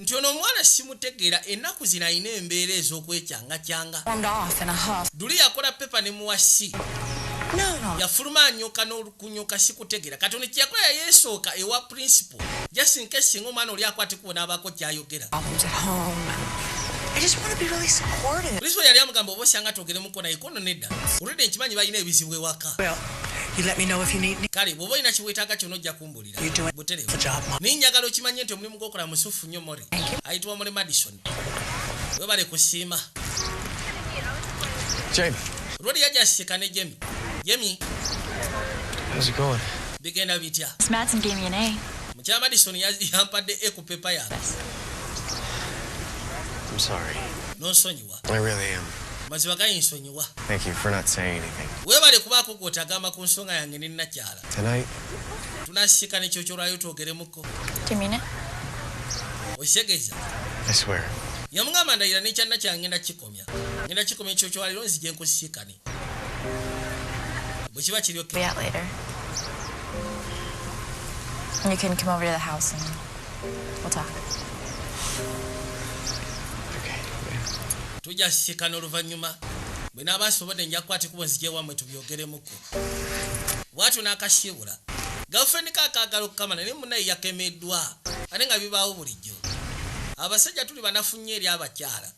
A: nti ono omwana simutegeera ennaku zino ayina embeera ez'okwecyanga duli yakola pepa ne muwasi yafuluma anyoka n'okunyoka sikutegeera kati ono kyakola yeesooka ewa principal just in case singa omwana oli akwati kubona abaako kyayogera principal yali amugamba oba osyanga twogeremuko naye kono nedda olwedde nkimanyi balina ebizibu ewaka kale bw'oba olina kiweetaaga kyona ojja kumbulira buterevu naye njagala okimanye nti omulimu gw'okola musufu nnyo more ayitibwa mule Madison webale kusiima lwoli yajasika ne Jamie bigenda bitya mukyala Madison yampadde eku pepa yange nonsonyiwa maziba gayinsonyiwa weebale kubaako gw'otagamba ku nsonga yange ne nnakyala tunasika nekyo kyolwayo twogeremuko okitegeza yamugamba ndayira nekyanna kyange ngenda kikomya ekyo kyolwaliro nzije nkusiikane bwe kiba kiryo
L: You can come over to the house and we'll talk.
A: Tujja sikana oluvannyuma bwe n'abasobodde nja kukwata kubo nzije wamwe tubyogeremuko bwatu n'akashibula girlfriend kaakaagala okukamana naye munnaye yakemeddwa ate nga bibaawo bulijjo abasajja tuli banafu nnyo eri abakyala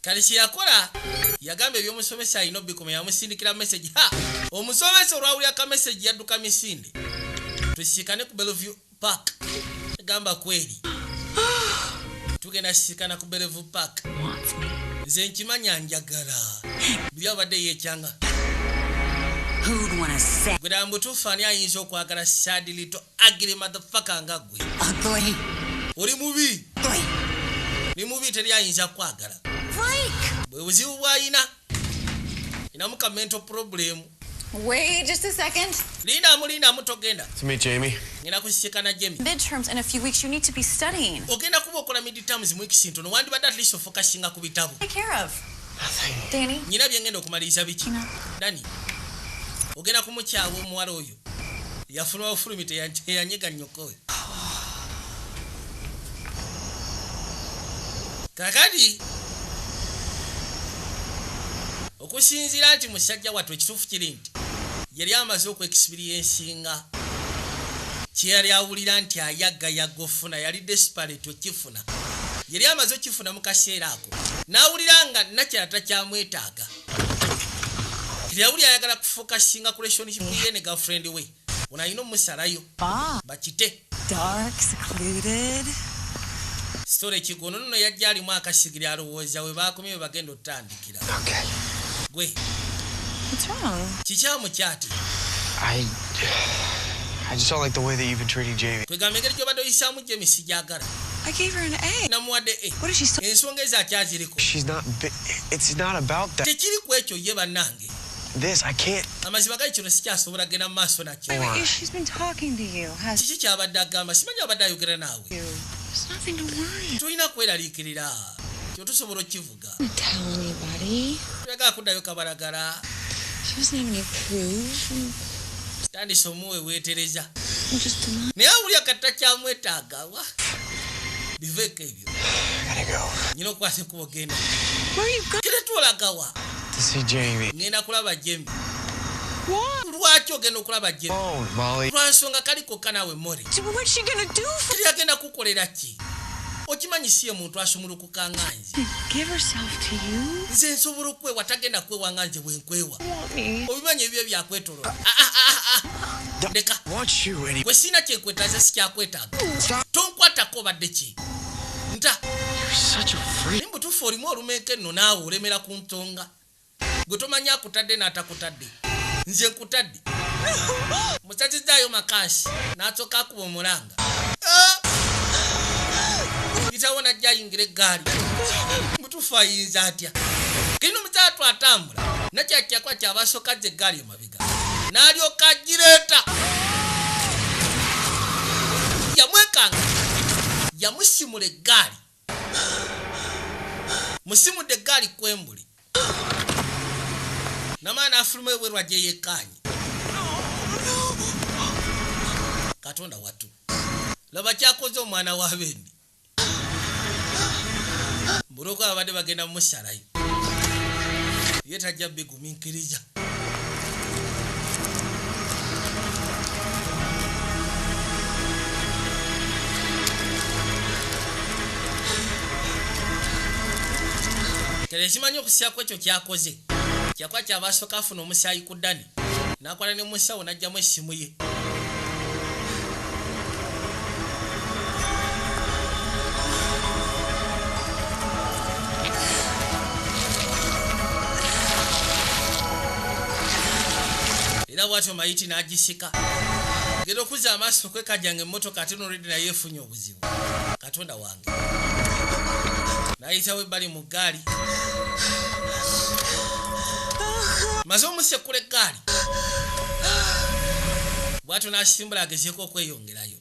A: kale kyeyakola yagamba ebyomusomesa alina obikoma yamusindikira message omusomesa olwawulira ka message yadduka misinde tusiikane ku Bellevue Park gamba kweri tugenda sisikana ku Bellevue Park nze nkimanya njagala buli abadde yeekyanga gwera mbutuufu ani ayinza okwagala sad little ugly motherfucker nga gwe oli mubi ni mubi teri ayinza kwagala bwe buzibu bw'ayina inamuka mental problem.
D: Wait just a second.
A: Linda togenda.
C: To meet Jamie.
A: Ngina kusikana Jamie.
D: Midterms in a few weeks, you need to be studying.
A: Ogenda kuba okola midterms mu weeks ntono wandi bad at least focusinga ku bitabu.
D: Take care of. Danny.
A: Nyina byengenda okumaliriza biki? Danny. Ogenda kumukyawo omuwala oyo. Yafuna ofulumite yanyega nyoko. Kakadi. Okusinzira nti musajja wattu ekituufu kiri nti yali amaze okuexperiencinga kyeyali awulira nti ayagga ofuna yali desperate okifuna yali amaze okifuna mu kaseera ako n'awulira nga nakyala takyamwetaaga yawuli ayagala kufokasinga ku relationship ye ne girlfriend we ono alina omusalayo bakite
E: dark secluded
A: story kigono nno yajja alimu akasigiri alowooza we baakomye bagenda otandikira gwe
E: what's wrong?
A: Kikyamu kyati
C: I just don't like the way that you've been treating Jamie.
A: Kwegamba engeri gy'obadde oyisaamu Jamie sijagala.
E: I gave her an A.
A: Namuwadde A.
E: What is she so?
A: Ensonga ezo akyaziriko.
C: It's not about that.
A: Tekiri ku ekyo ye bannange.
C: This, I can't.
A: Amazima gali kino sikyasobola genda mu maaso nakyo.
E: Wait, she's been talking to you.
A: Kiki kyabadde agamba simanyi abadde ayogera naawe.
E: There's nothing to worry.
A: Tulina kweraliikirira. Kyo tusobola okkivuga.
B: Don't tell anybody.
A: Tuyagala kuddayo kabalagala.
B: She doesn't have any proof.
A: Tandise omuwe weetereza.
B: Just deny.
A: Naye awulya katta kyamwetaaga wa. Biveeko ebyo.
C: Gotta go.
A: Nyina okwase kubogenda.
E: Where are you going?
A: Kire twolagawa.
C: To see Jamie.
A: Ngenda kulaba Jamie.
E: What?
A: Lwaki ogenda okulaba Jamie?
C: Oh, Molly.
A: Lwansonga kaliko kanaawe Mori.
E: What's she gonna do for
A: Kiri agenda kukolera ki? Okimanyi si ye muntu asumulukuka nga nze.
E: Give herself to you?
A: Nze nsobola okwewa tagenda kwewa nga nze bwe nkwewa. Obimanyi ebyo byakwetolola. Leka. Gwe sina kyenkwetaaza si kyakwetaaga. Tonkwatako obadde ki? Nta. Naye mutuufu olimu olumeeko enno naawe olemera ku ntonga. Gwe tomanyi akutadde n'atakutadde. Nze nkutadde. Musazizaayo makasi n'asooka akuba omulanga. Yitawo najja ayingira eggaali. Mutuufu ayinza atya. Kirina omukyala atambula. Nakyakyakuba kyabasooka azza eggaali emabega. N'alyoka agireeta. Yamwekanga. Yamusimula eggaali. Musimudde eggaali kwembuli. namana afulume werwa je yekanye katonda watu laba kyakoze omwana wa bendi mburoko abadde bagenda mu musalayo yetajja biguminkiriza kale kimanyi okusyako ekyo kyakoze kyakwa kyabasooka afuna omusaayi ku ddani n'akola ne musawo n'ajjamu essimu ye era bwatyo mayiti n'agisika genda okuzza amaaso kwekajjanga emmotoka ate n'olwedde naye efunye obuzibu katonda wange n'ayitawo ebbali mu ggaali maze omusekkula eggaali bwatyo n'asimbula agezeeko okweyongerayo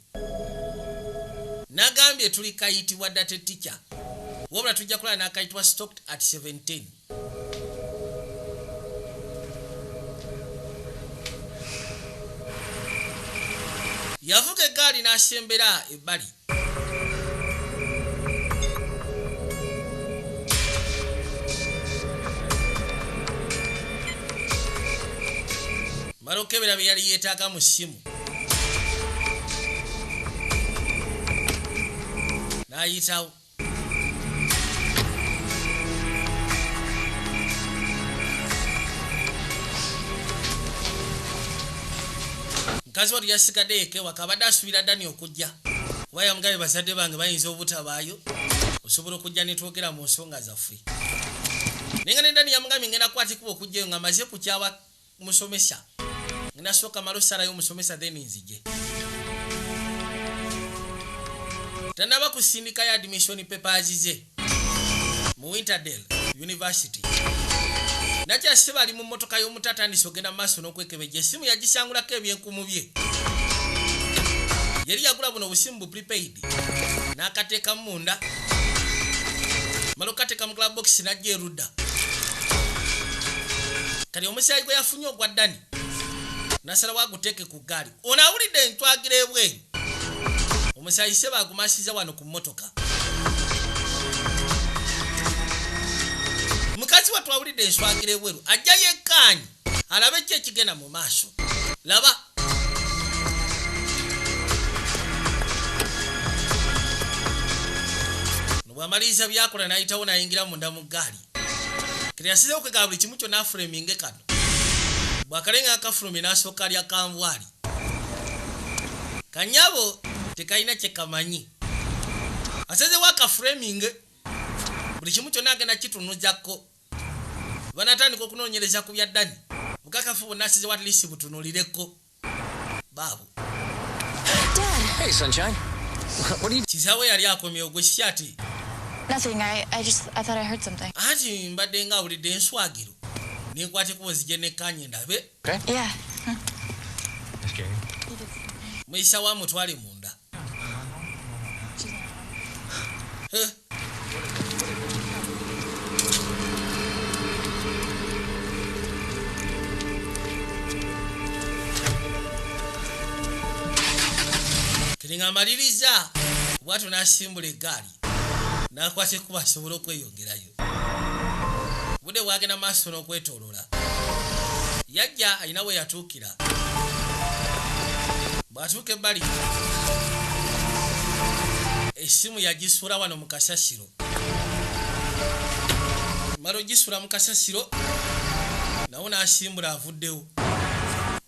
A: n'agambye tuli kayitibwa date teacher wabula tujja kulaba n'akayitibwa stocked at 17 yavuga eggaali n'asembera ebbali mala okebera bye yali yeetaaga mu ssimu n'ayitawo mukazi watu yasigadde yekewaka abadde asuubira ddani okujja kuba yamugabe bazadde bange bayinza obutabaayo osobola okujja ne twogera mu nsonga zaffe naye nga ne ddani yamugambye ngenda kukwatikuba okujjayo nga maze kukyawa musomesa ngenda sooka malo salayo omusomesa then nzije tannaba kusindika ya admission papers ze mu Winterdale University nakyasiba ali mu mmotoka y'omutatandisi ogenda mu maaso n'okwekebejja essimu yagisangulako ebyenkumu bye yali yagula buno obusimu bu prepaid n'akateeka munda mala okateeka mu club box n'ajja erudda kali omusaayi gwe yafunye ogwa ddani nasalawo aguteeke ku ggaali ono awulidde entwagira ebweru omusaayi seba agumasiza wano ku mmotoka mukazi watu awulidde enswagira ebweru ajja yekkaanyi alabe ki ekigenda mu maaso laba nobwamaliriza byakola n'ayitawo n'ayingira munda mu ggaali kati yasizewo kwegala buli kimu kyonna afuleminge kano bwakalenga akafulumi n'asooka alya kanvwali kanyabo tekalina kyekamanyi asazewo akafuleminge buli kimu kyonna agenda kitunuzako banatandika okunoonyereza ku bya ddani bukakafu bonna asizewo atlisi butunulireko baabo
M: Hey, sunshine. What are you...
A: kisawe yali akomye ogwe ati
L: Nothing. I thought I heard something.
A: ati mbadde nga awulidde enswagiro nenkwate kubo zije nekkanye ndabe
L: Yeah.
A: muyisa wa mutwale munda kiringa amaliriza bwatu n'asimbula eggaali n'akwata ekuba asobola okweyongerayo budde bwagenda maaso n'okwetoolola yajja alina we yatuukira bw'atuuka ebbali essimu yagisuula wano mu kasasiro mala ogisuula mu kasasiro nawo n'asimbula avuddewo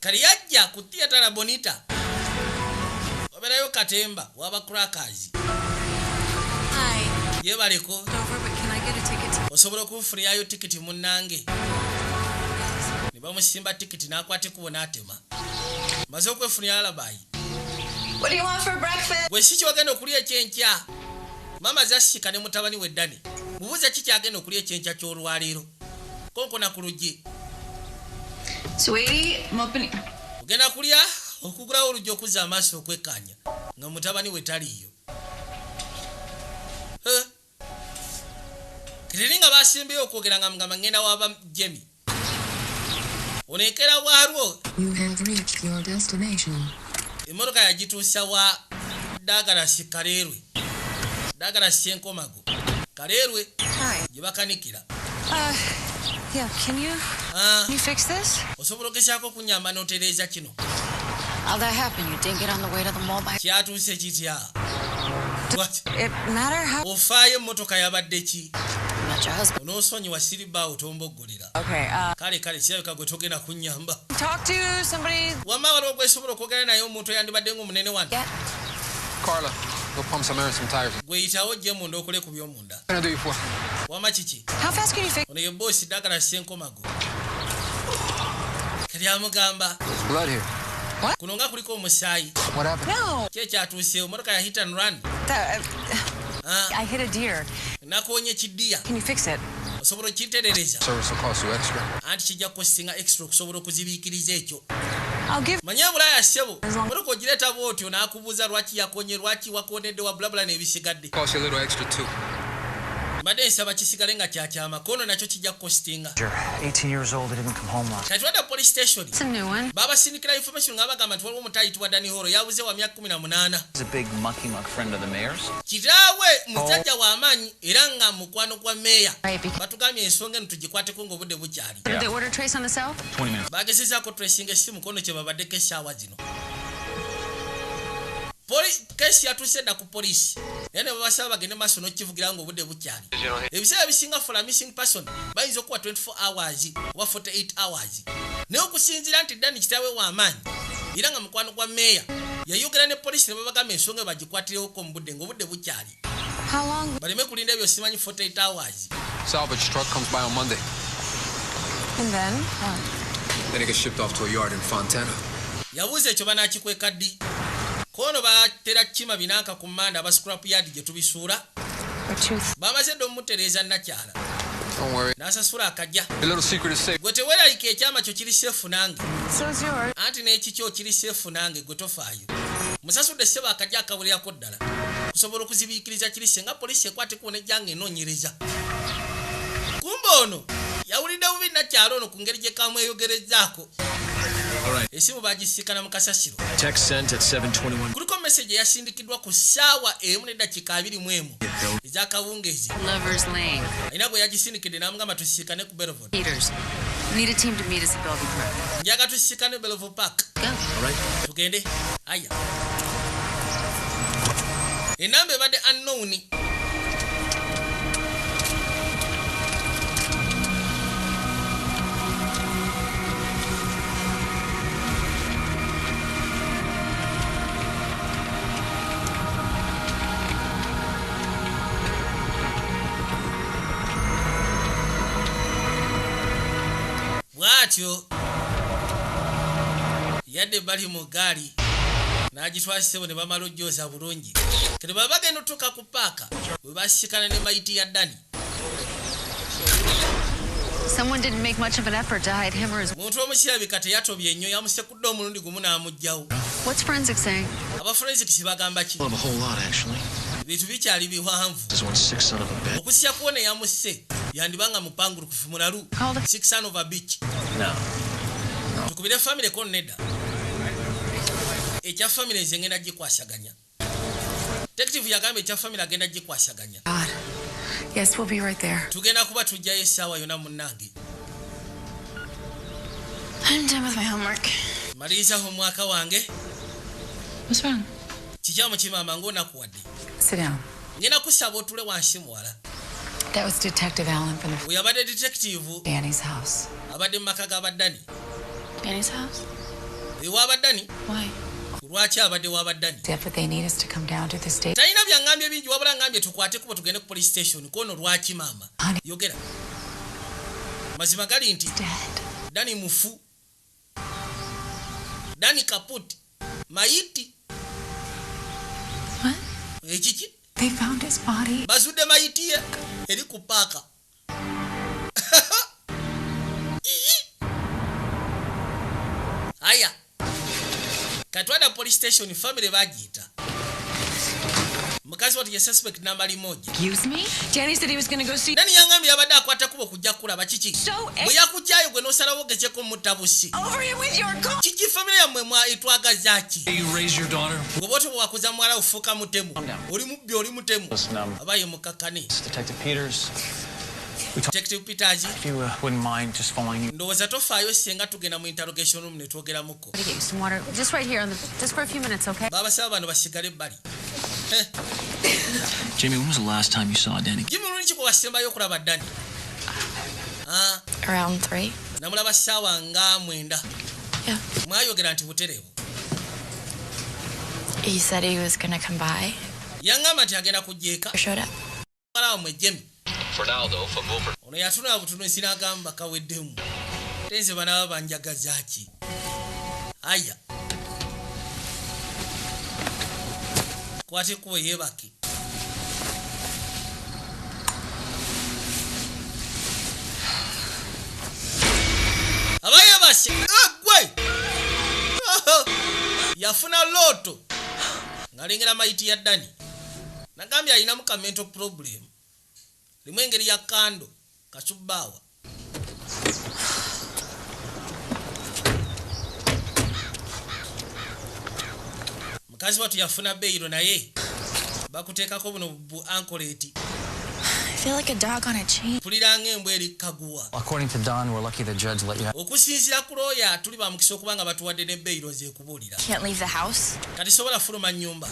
A: kali yajja ku theatre bonita wabeerayo katemba waba crackers yebaleko osobola okufunirayo tikiti munnange ne bamusimba tikiti n'akwata ekubo n'atema maze okwefunira alabayi gwe si kyogenda okulya ekyenkya mama zasika ne mutabani we ddani mubuuza ki kyagenda okulya ekyenkya ky'olwaleero konkona ku luggi ogenda kulya okugulawo oluggi okuzza amaaso okwekkaanya nga mutabani we taliiyo kiri nga basimbeyo okwogera nga mugamba ngenda waba Jemi onekera warwo.
B: You have reached your destination.
A: Emotoka yagituusa wa Dagalasi Kalerwe. Dagalasi Enkomago. Kalerwe.
H: Hi.
A: Gibakanikira.
H: Yeah, can you fix this?
A: Osobola okugezaako kunyamba n'otereeza kino.
F: How'd that happen? You didn't get on the way to the mall by...
A: Kyatuuse kitya? What?
H: It matter how...
A: Ofaayo emmotoka yabadde ki?
F: Not your husband.
A: Onoosonyiwa siribaawo tomboggolera.
H: Okay,
A: Kale kirabika gwe togenda kunnyamba.
H: talk to somebody...
A: Wamma waliwo gwesobola okwogera naye omuntu eyandibadde ng'omunene wano.
M: Carla, go pump some air and some tires.
A: Gweyitawo ojje munda okole ku by'omunda.
M: What can I do you for?
A: Wamma kiki?
H: How fast can you fix...
A: Ono ye boosi Dagalasi Enkomago. Kati amugamba.
M: There's blood here.
H: What?
A: Kuno nga kuliko omusaayi.
M: What happened?
H: No!
A: Ki ekyatuuseewo? Motoka ya hit and run.
H: I hit a deer.
A: Nakoonye kiddiya.
H: Can you fix it?
A: Osobola okitereereza.
M: Service will cost you extra.
A: Anti kijja kukosinga extra okusobola okuzibiikiriza ekyo.
H: I'll give...
A: Manye bulaaya ssebo. Motoka ogireeta bw'otyo n'akubuuza lwaki yakonye, lwaki wakonedde wa bulabula n'ebisigadde.
M: Cost you a little extra too.
A: Mbadde nsaba kisigale nga kyakyama kono nakyo kijja kukostinga.
K: 18 years old, he didn't come home last.
A: Kati wadda police station.
H: It's a new one.
A: Babasindikira information nga bagamba nti waliwo omutayitibwa Danny Horo yabuze wa myaka 18.
K: He's a big mucky muck friend of the mayor's.
A: Kitaawe musajja w'amaanyi era nga mukwano gwa meeya. Batugambye ensonga eno tugikwateko ng'obudde bukyali.
H: Did they order trace on the cell?
K: 20 minutes.
A: Bagezezaako tracing essimu kono kye babaddeko essaawa zino. Kesi yatuuse dda ku poliisi. Naye ne babasaba bagende maaso n'okivugira ng'obudde bukyali. Ebiseera bisinga for a missing person bayinza okuwa 24 hours oba 48 hours. Naye okusinziira nti Danny kitaawe w'amaanyi era nga mukwano gwa meeya yayogera ne poliisi ne babagamba ensonga bagikwatirewo mu budde ng'obudde bukyali.
H: How long?
A: Baleme kulinda ebyo simanyi 48 hours.
M: Salvage truck comes by on Monday.
H: And then?
M: Then it gets shipped off to a yard in Fontana.
A: Yabuuza ekyo banaakikweka ddi. Kono batera kima binanka ku Manda aba scrap yard gye tubisuula. Bamaze ddo mutereeza nakyala.
M: Don't worry.
A: N'asasula akajja.
M: A little secret is safe.
A: Gwe teweerayika ekyama kyo kiri seefu nange.
H: So's yours.
A: Anti n'ekikyo kiri seefu nange gwe tofaayo. Musasudde ssebo akajja akabulirako ddala. Kusobola okuzibiikiriza kiri senga poliisi ekwateko n'ejjanga enoonyereza. Kumbe ono yawulidde bubi nakyala ono ku ngeri gye kamweyogerezaako. Esimu bagisikana mu kasasiro.
C: Text sent at 7:21.
A: Kuliko message yasindikiddwa ku ssaawa emu n'eddakiika 21 ez'akawungeezi.
F: Lover's Lane.
A: Ayina gwe yagisindikidde n'amugamba tusisikane ku Bellevue.
F: Peters. Need a team to meet us at Bellevue Park.
A: Njaga tusisikane Bellevue Park.
F: Go.
C: All right.
A: Tugende. Aya. Enamba ebadde unknown. Bwatyo yadde bali mu gaali n'agitwasisebo ne bamala ojjooza bulungi. Kati baba bagenda otuuka ku paaka bwe basikana ne mayiti ya Danny.
F: Someone didn't make much of an effort to hide him or his...
A: Muntu omukirabika teyatobye nnyo yamusekudde omulundi gumu n'amugjawo.
F: What's forensic saying?
A: Aba forensics bagamba ki?
C: Well, a whole lot, actually.
A: Ebintu bikyali biwanvu.
C: This one sick son of a bitch.
A: Okusya kuwona yamusse yandibanga mupangulukufu mulalu. Sick son of a bitch.
C: No.
A: Tukubire family ko nedda. Ekya family nze ngenda gikwasaganya. Detective yagamba ekya family agenda gikwasaganya.
H: God. Yes, we'll be right there.
A: Tugenda kuba tujjayo essaawa yonna munnange.
L: I'm done with my homework.
A: Maliriza homework wange.
L: What's wrong?
A: Kikyamu kimama ng'onakuwadde.
H: Sit down.
A: Ngenda kusaba otule wansi muwala.
H: That was Detective Allen from the...
A: Oyo abadde detective.
H: Danny's house.
A: Abadde mu maka g'aba Danny.
L: Danny's house?
A: Ewa Danny?
L: Why?
A: Lwaki abadde wa Danny?
H: If they need us to come down to the state.
A: Talina byangambye bingi wabula ngambye tukwate kuba tugende ku police station kono lwaki mama. Yogera. Mazima gali nti Danny mufu. Danny kaput. Maiti.
H: What?
A: Ekiki?
H: They found his body.
A: Bazudde maiti ye eri ku paaka. Aya. Katwada police station family bagiyita. mukazi wati ye suspect number 1.
H: Excuse me? Danny said he was gonna go see.
A: Nani yangambye abadde akwata kubo kujja kulaba kiki? Bwe yakujjayo gwe n'osalawo gecheko mutabusi.
H: Over him with your car.
A: Kiki family yammwe itwagaza ki?
J: You raise your daughter.
A: Gobote bwakuza mwala ufuka mutemu. Oli mubbi oli mutemu. Abaye mukakani.
J: Detective Peters.
A: Detective Peters.
J: If you wouldn't mind just following.
A: Ndowooza tofaayo singa tugenda mu interrogation room ne twogeramuko.
D: Get you some water just right here just for a few minutes, okay?
A: Babasaba bano basigale ebbali.
C: Jamie, when was the last time you saw Danny?
A: Jimmy luli kwa wasembayo okulaba Danny.
L: Around 3.
A: Namulaba ssaawa nga 9.
L: Yeah.
A: Mwayogera nti butereevu.
L: He said he was gonna come by.
A: Yangamba nti agenda kujjeeka.
L: Showed up.
A: Walawo mwe Jamie.
N: For now, though, for Wilford.
A: Ono yatunula butuno sinagamba kaweddemu. Tenze banaba banjagaza ki? Aya. Kwate kuwe yebaki. Abaye basi. Gwe. Yafuna loto. Ngalengera maiti ya Danny. Nagambye alina muka mental problem. Limu engeri ya kando kachubawa. Mukazi watu yafuna beiro naye bakuteekako buno bu ankoleti.
L: I feel like a dog on a chain.
A: Pulira ng'embwa eri kaguwa.
O: According to Don, we're lucky the judge let you have.
A: Okusinziira ku lawyer tuli bamukisa okubanga batuwadde ne beiro zeekubuulira.
L: Can't leave the house.
A: Kati sobola fuluma nnyumba.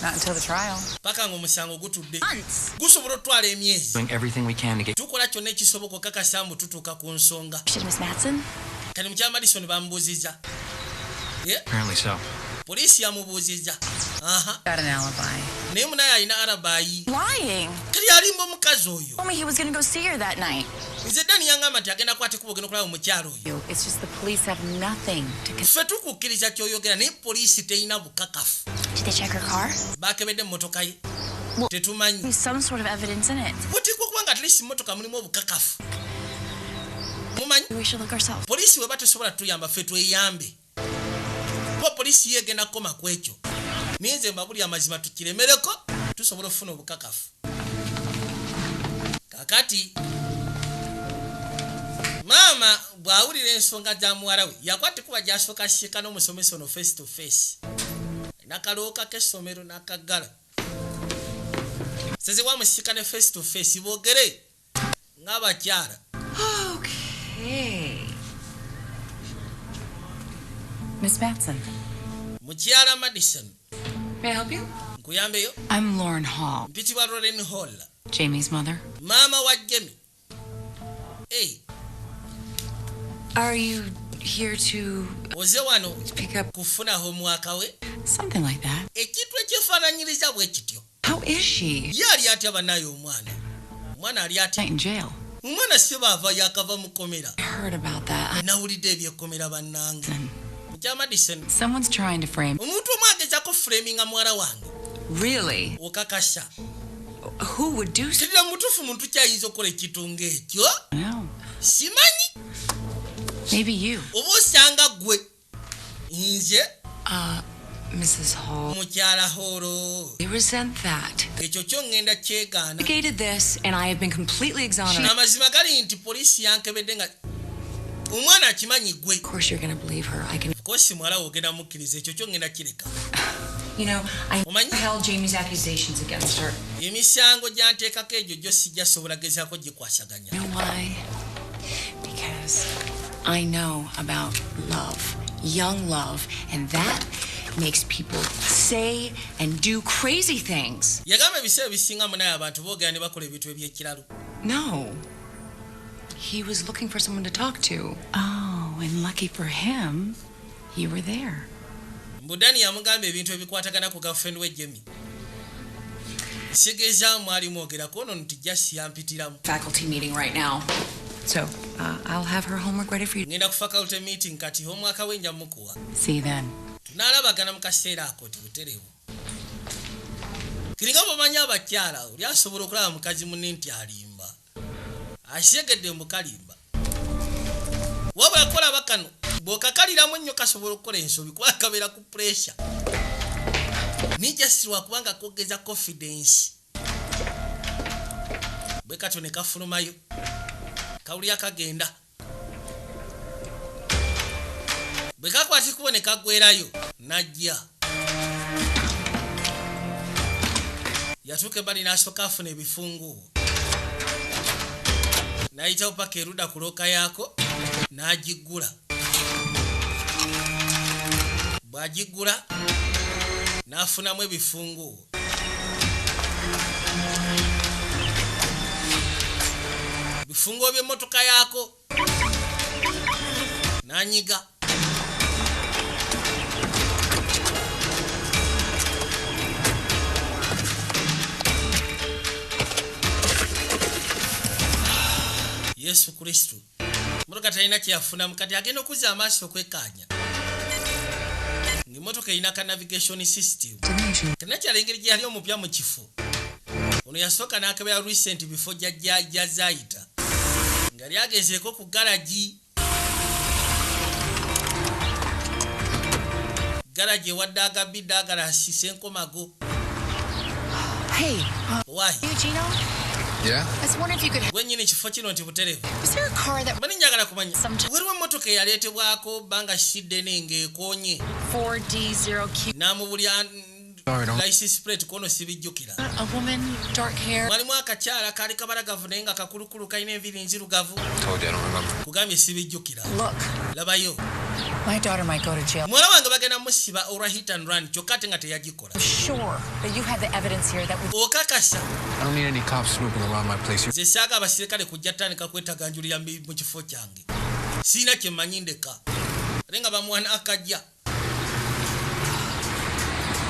H: Not until the trial.
A: Paka ng'omusango gutudde.
L: Months.
A: Gusobola otwala emyezi.
O: Doing everything we can to get.
A: Tukola kyonna ekisoboka okakasa mbu tutuuka ku nsonga.
L: Miss Madsen?
A: Kati mukyala Madison bamubuuzizza.
O: Apparently so.
A: Poliisi yamubuuzizza.
H: Got an alibi.
A: Naye munaye alina arabayi.
L: Lying.
A: Kali alimba omukazi oyo.
L: Told me he was gonna go see her that night.
A: Nze Danny yangamba nti agenda kwate kuba ogenda okulaba omukyalo oyo.
H: It's just the police have nothing to.
A: Ffe tukukkiriza kyoyogera naye poliisi teyina bukakafu.
L: Did they check her car?
A: Bakebedde emmotoka ye.
L: Well,
A: Tetumanyi.
L: there's some sort of evidence in it.
A: Buteekwa kubanga at least emmotoka mulimu obukakafu. Mumanyi?
L: We should look ourselves.
A: Poliisi weba tesobola tuyamba ffe tweyambe. Kuba poliisi yegenda kukoma ku ekyo. Naye nze mbabuli amazima tukiremereko tusobola okufuna obukakafu. Kakati maama bw'awulira ensonga za muwala we yakwate kuba gy'asooka siika n'omusomesa ono face to face. Nakalooka k'essomero n'akaggala. Seze wamusika ne face to face boogere ng'abakyala.
H: Okay. Miss Madsen.
A: Mukyala Madison.
H: May I help you?
A: Nkuyambeyo.
H: I'm Lauren Hall.
A: Mpitibwa Lauren Hall.
H: Jamie's mother.
A: Maama wa Jamie. Hey.
H: Are you here to
A: Oze wano
H: pick up
A: kufunaho omwaka we?
H: something like that?
A: Ekintu ekyefaananyiriza bwe kityo.
H: How is she?
A: Ye ali atya banayo omwana. Omwana ali atya.
H: In jail.
A: Omwana si baava yakava mu kkomera.
H: I heard about that.
A: Nawulidde ebyekkomera bannange. Mukyala Madison.
H: Someone's trying to frame.
A: Omuntu omu agezaako framinga muwala wange.
H: Really?
A: Okakasa.
H: Who would do so?
A: Kidira mutuufu muntu kyayinza okukola ekintu ng'ekyo.
H: No.
A: Simanyi.
H: Maybe you.
A: Oba osanga gwe. Nze.
H: Mrs. Hall.
A: Mukyala Hall.
H: I resent that.
A: Ekyo kyo ngenda kyegaana.
H: Investigated this and I have been completely exonerated.
A: Amazima gali nti poliisi yankebedde nga omwana akimanyi gwe.
H: Of course you're going to believe her. I can.
A: Of course muwala ogenda mukkiriza ekyo kyo ngenda kireka.
H: You know, I
A: Omanyi?
H: held Jamie's accusations against her.
A: Emisango gyanteekako egyo gyo sijja sobola gezaako gikwasaganya.
H: You know why? Because I know about love, young love, and that makes people say and do crazy things.
A: Yagamba ebiseera ebisinga munaye abantu boogera ne bakola ebintu ebyekiralu.
H: No. He was looking for someone to talk to. Oh, and lucky for him, you were there.
A: Mbudani yamugamba ebintu ebikwatagana ku girlfriend we Jamie. Sigeza mwali mwogerako ono nti just yampitiramu.
H: Faculty meeting right now. So, I'll have her homework ready for you.
A: Ngenda ku faculty meeting kati omwaka we nja mukuwa.
H: See you then.
A: Tunaalabagana mu kaseera ako ti butereevu. Kiringa bamanyi abakyala oli asobola okulaba mukazi munne nti alimba. Asegedde mukalimba. Wabula kolaba kano bw'okakaliramu ennyo kasobola okukola ensobi kuba kabeera ku pressure. nijasirwa kubanga kogeza confidence bwe kato ne kafulumayo kawulya kagenda bwe kakwati kubone kagwerayo najja yatuuka ebbali n'asooka afuna ebifunguubo n'ayitawo paka eruda ku looka yaako n'agiggula bw'agiggula n'afunamu ebifunguubo bifunguubo by'emmotoka yaako n'anyiga Yesu Kristo motoka talina kyafunamu kati agenda okuzza amaaso okwekkaanya ng'emmotoka erina ka navigation system tenakyalengeri gye yali omupya mu kifo ono yasooka n'akebera recent bifo jja zaayita nga lyagenzeeko ku garagi ewadde agabidde agalasi senkomago why
M: Yeah?
H: I was wondering if you could.
A: When you need kifo kino nti buterevu
H: Is there a car that
A: mani njagala kumanya waliwo emmotoka eyaleetebwako banga shidde nengeekoonye
L: 4D0Q.
A: n'amubulya license plate kono sibijjukira
L: A woman, dark hair.
A: mwalimu akakyala kaali kabalagavu naye nga kakulukulu kalina enviiri nzirugavu
M: Told you I don't remember.
A: kugambye sibijjukira
L: Look,
A: labayo
L: my daughter might go to jail.
A: muwala wange bagenda musiba olwa hit and run kyokka ate nga teyagikola
L: Sure, but you have the evidence here that would.
A: okakasa
M: I don't need any cops snooping around my place.
A: nze saaga abasirikale kujja tandika kwetaganjulira mu kifo kyange siina kyemmanyi ndeka ate nga bamuwana akajja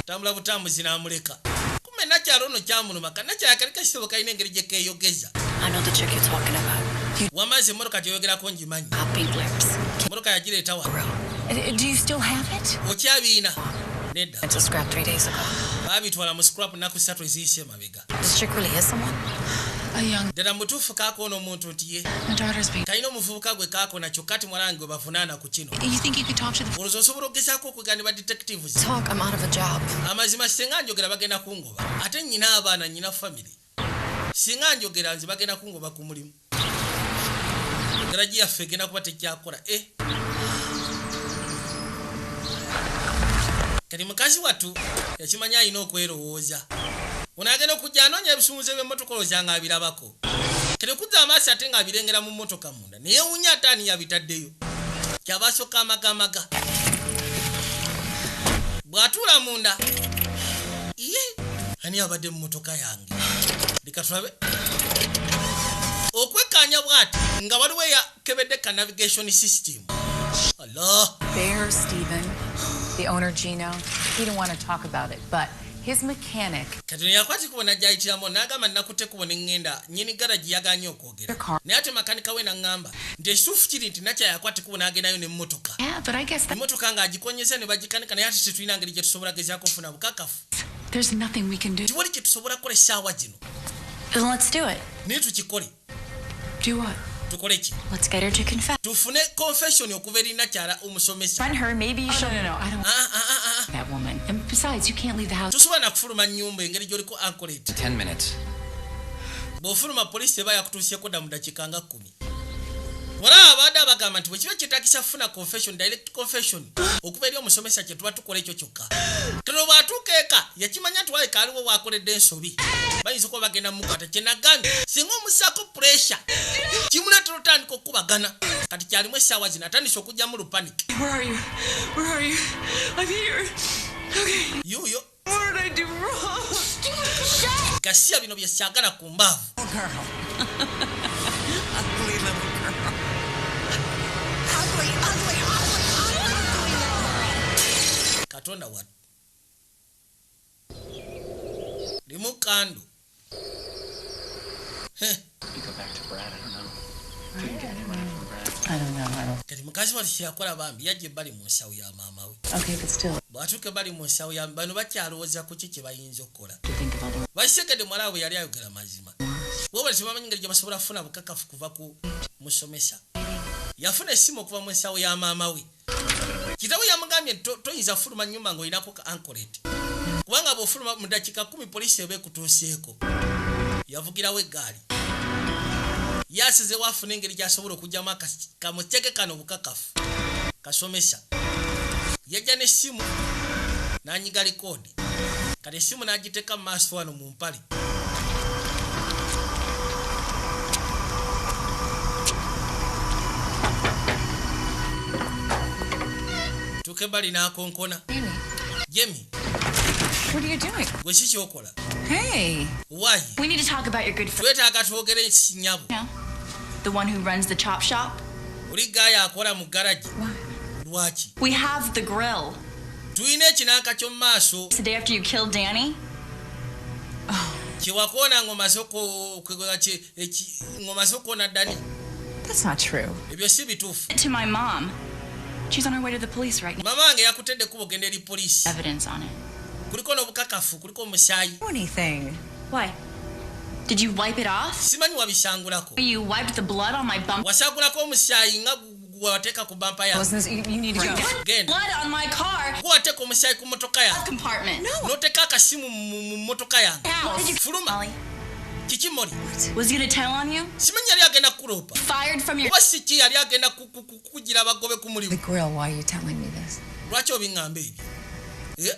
A: tambula butambuzi n'amuleka kume nakyalo ono kyamuluma kanakyala kali kasibo kalina engeri gye keeyogeza
L: I know the chick you're talking about.
A: wamaze emmotoka gyeyogerako ngimanyi
L: Pink lips.
A: emmotoka yagireeta wa
L: Do you still have it?
A: okyabiina nedda
L: It's a scrap 3 days ago.
A: baabitwala mu scrap nnaku 3 eziyise emabega
L: This chick really is someone? A young.
A: ddala mutuufu kaakoona omuntu nti ye
L: My daughter's being.
A: kalina omuvubuka gwe kaakoona kyokka ati mwalange gwe bavunaana ku kino
L: You think you could talk to the.
A: olowooza osobola okugezaako okugani ba detectives
L: Talk, I'm out of a job.
A: amazima singa njogera bagenda kungoba ate nnyina abaana nnyina family singa njogera nze bagenda kungoba ku mulimu garagi yaffe egenda kuba tekyakola kati mukazi wattu yakimanye alina okwerowooza ono agenda okujja anoonya ebisumuuzo by'emmotoka olowooza nga abirabako kati okuzza amaaso ate nga abirengera mu mmotoka munda neyewuunya ate ani yabitaddeyo kyabasooka amagamaga bw'atuula munda ye ani abadde mu mmotoka yange leka tulabe okwekkaanya bw'ati nga waliwo eyakebedde ka navigation system Allah
P: Bear Stephen, the owner Gino, he didn't want to talk about it, but his mechanic.
A: kati yakwati kubona gyayitiramu n'agamba nnakutte kubona eŋŋenda nnyini garagi yaganye okwogera naye ate makanika we n'aŋŋamba nti ekituufu kiri nti nakya yakwati kubona agendayo n'emmotoka
P: Yeah, but I guess that
A: emmotoka ng'agikonyeza ne bagikanika naye ate tetulina ngeri gye tusobola gezaako ofuna bukakafu
P: there's nothing we can do.
A: tiwali kye tusobola kukola essaawa gino
L: Then let's do it.
A: naye tukikole
P: Do what?
A: tukole ki
L: Let's get her to confess.
A: tufune confession okuva eri nakyala omusomesa
P: Find her, maybe you should. No, I don't. That woman. And besides, you can't leave the house.
A: tosobola nakufuluma nnyumba engeri gy'oliko ankorate
O: 10 minutes.
A: bw'ofuluma polisi eba yakutuusyeko dda mu dakiika nga 10 wala abadde abagamba nti bwekiba kyetagisa kufuna confession direct confession okuva eri omusomesa kye tuba tukola ekyo kyokka kano bw'atuuka eka yakimanya nti waleka aliwo bwakoledde ensobi bayinza okuba bagenda mukwata kyenagambye singa omusaako pressure kimuleetera otandika okukubagana kati kyalimu essaawa zino atandise okujjamu lupaniki
E: Where are you? Where are you? I'm here. Okay.
A: yuuyo
E: What did I do wrong?
A: gasiya bino bye saagala ku mbaavu
E: Ugly little girl. Ugly, ugly, ugly.
A: katonda wattu limu kando
O: You go back to Brad, I don't know. If you can get any money from Brad.
P: I don't know.
A: kati mukazi wali kyeyakola bambi yajja ebbali mu nsawo ya maama we
P: Okay, but still.
A: bw'atuuka ebbali mu nsawo ya bano bakyalowooza ku ki kye bayinza okukola
P: To think about it.
A: bakisekedde mwala bwe yali ayogera mazima bwe tebamanyi ngeri gye basobola kufuna bukakafu kuva ku musomesa yafuna essimu okuva mu nsawo ya maama we kitabu yamugambye toyinza fuluma nnyumba ng'olinako ka ankorate kubanga bw'ofuluma mu dakiika 10 poliisi eba ekutuuseeko. Yavugirawo eggaali yasizewo afuna engeri gy'asobola okugyamu kamuteeke kano bukakafu kasomesa. Yajja n'essimu n'anyiga likoodi kati essimu n'agiteeka mu maaso wano mu mpale. Tuke bali n'akonkona. Jamie.
L: What are you doing?
A: Gwe kiki okola?
L: Hey.
A: Why?
L: We need to talk about your good friend.
A: Twetaaga twogere ekisinyabu.
L: No. The one who runs the chop shop?
A: Uli gaya akola mu garage. Lwaki?
L: We have the grill.
A: Tuyina ekinanka ky'omu maaso.
L: The day after you killed Danny?
A: Kiwakoona ng'omaze okwoona Danny.
L: That's not true.
A: Ebyo si bituufu.
L: To my mom. She's on her way to the police right now.
A: Mama wange yakutedde kuba ogenda eri poliisi.
L: Evidence on it.
A: Kuliko n'obukakafu, kuliko omusaayi.
L: Anything. Why? Did you wipe it off?
A: Simanyi wabisangulako.
L: You wiped the blood on my bumper.
A: Wasangulako omusaayi nga gwateeka ku bampa yange.
L: You need to go.
A: Genda.
L: Blood on my car.
A: Gwateeka omusaayi ku motoka yange.
L: Compartment. No.
A: N'oteeka akasimu mu motoka yange. Fuluma. Kiki moli?
L: Was he gonna tell on you?
A: Simanyi yali agenda kukulopa.
L: Fired from your...
A: Oba si ki yali agenda kukugira bagobe ku mulimu.
H: The grill, why are you telling me this?
A: Lwaki obiŋŋamba ebyo?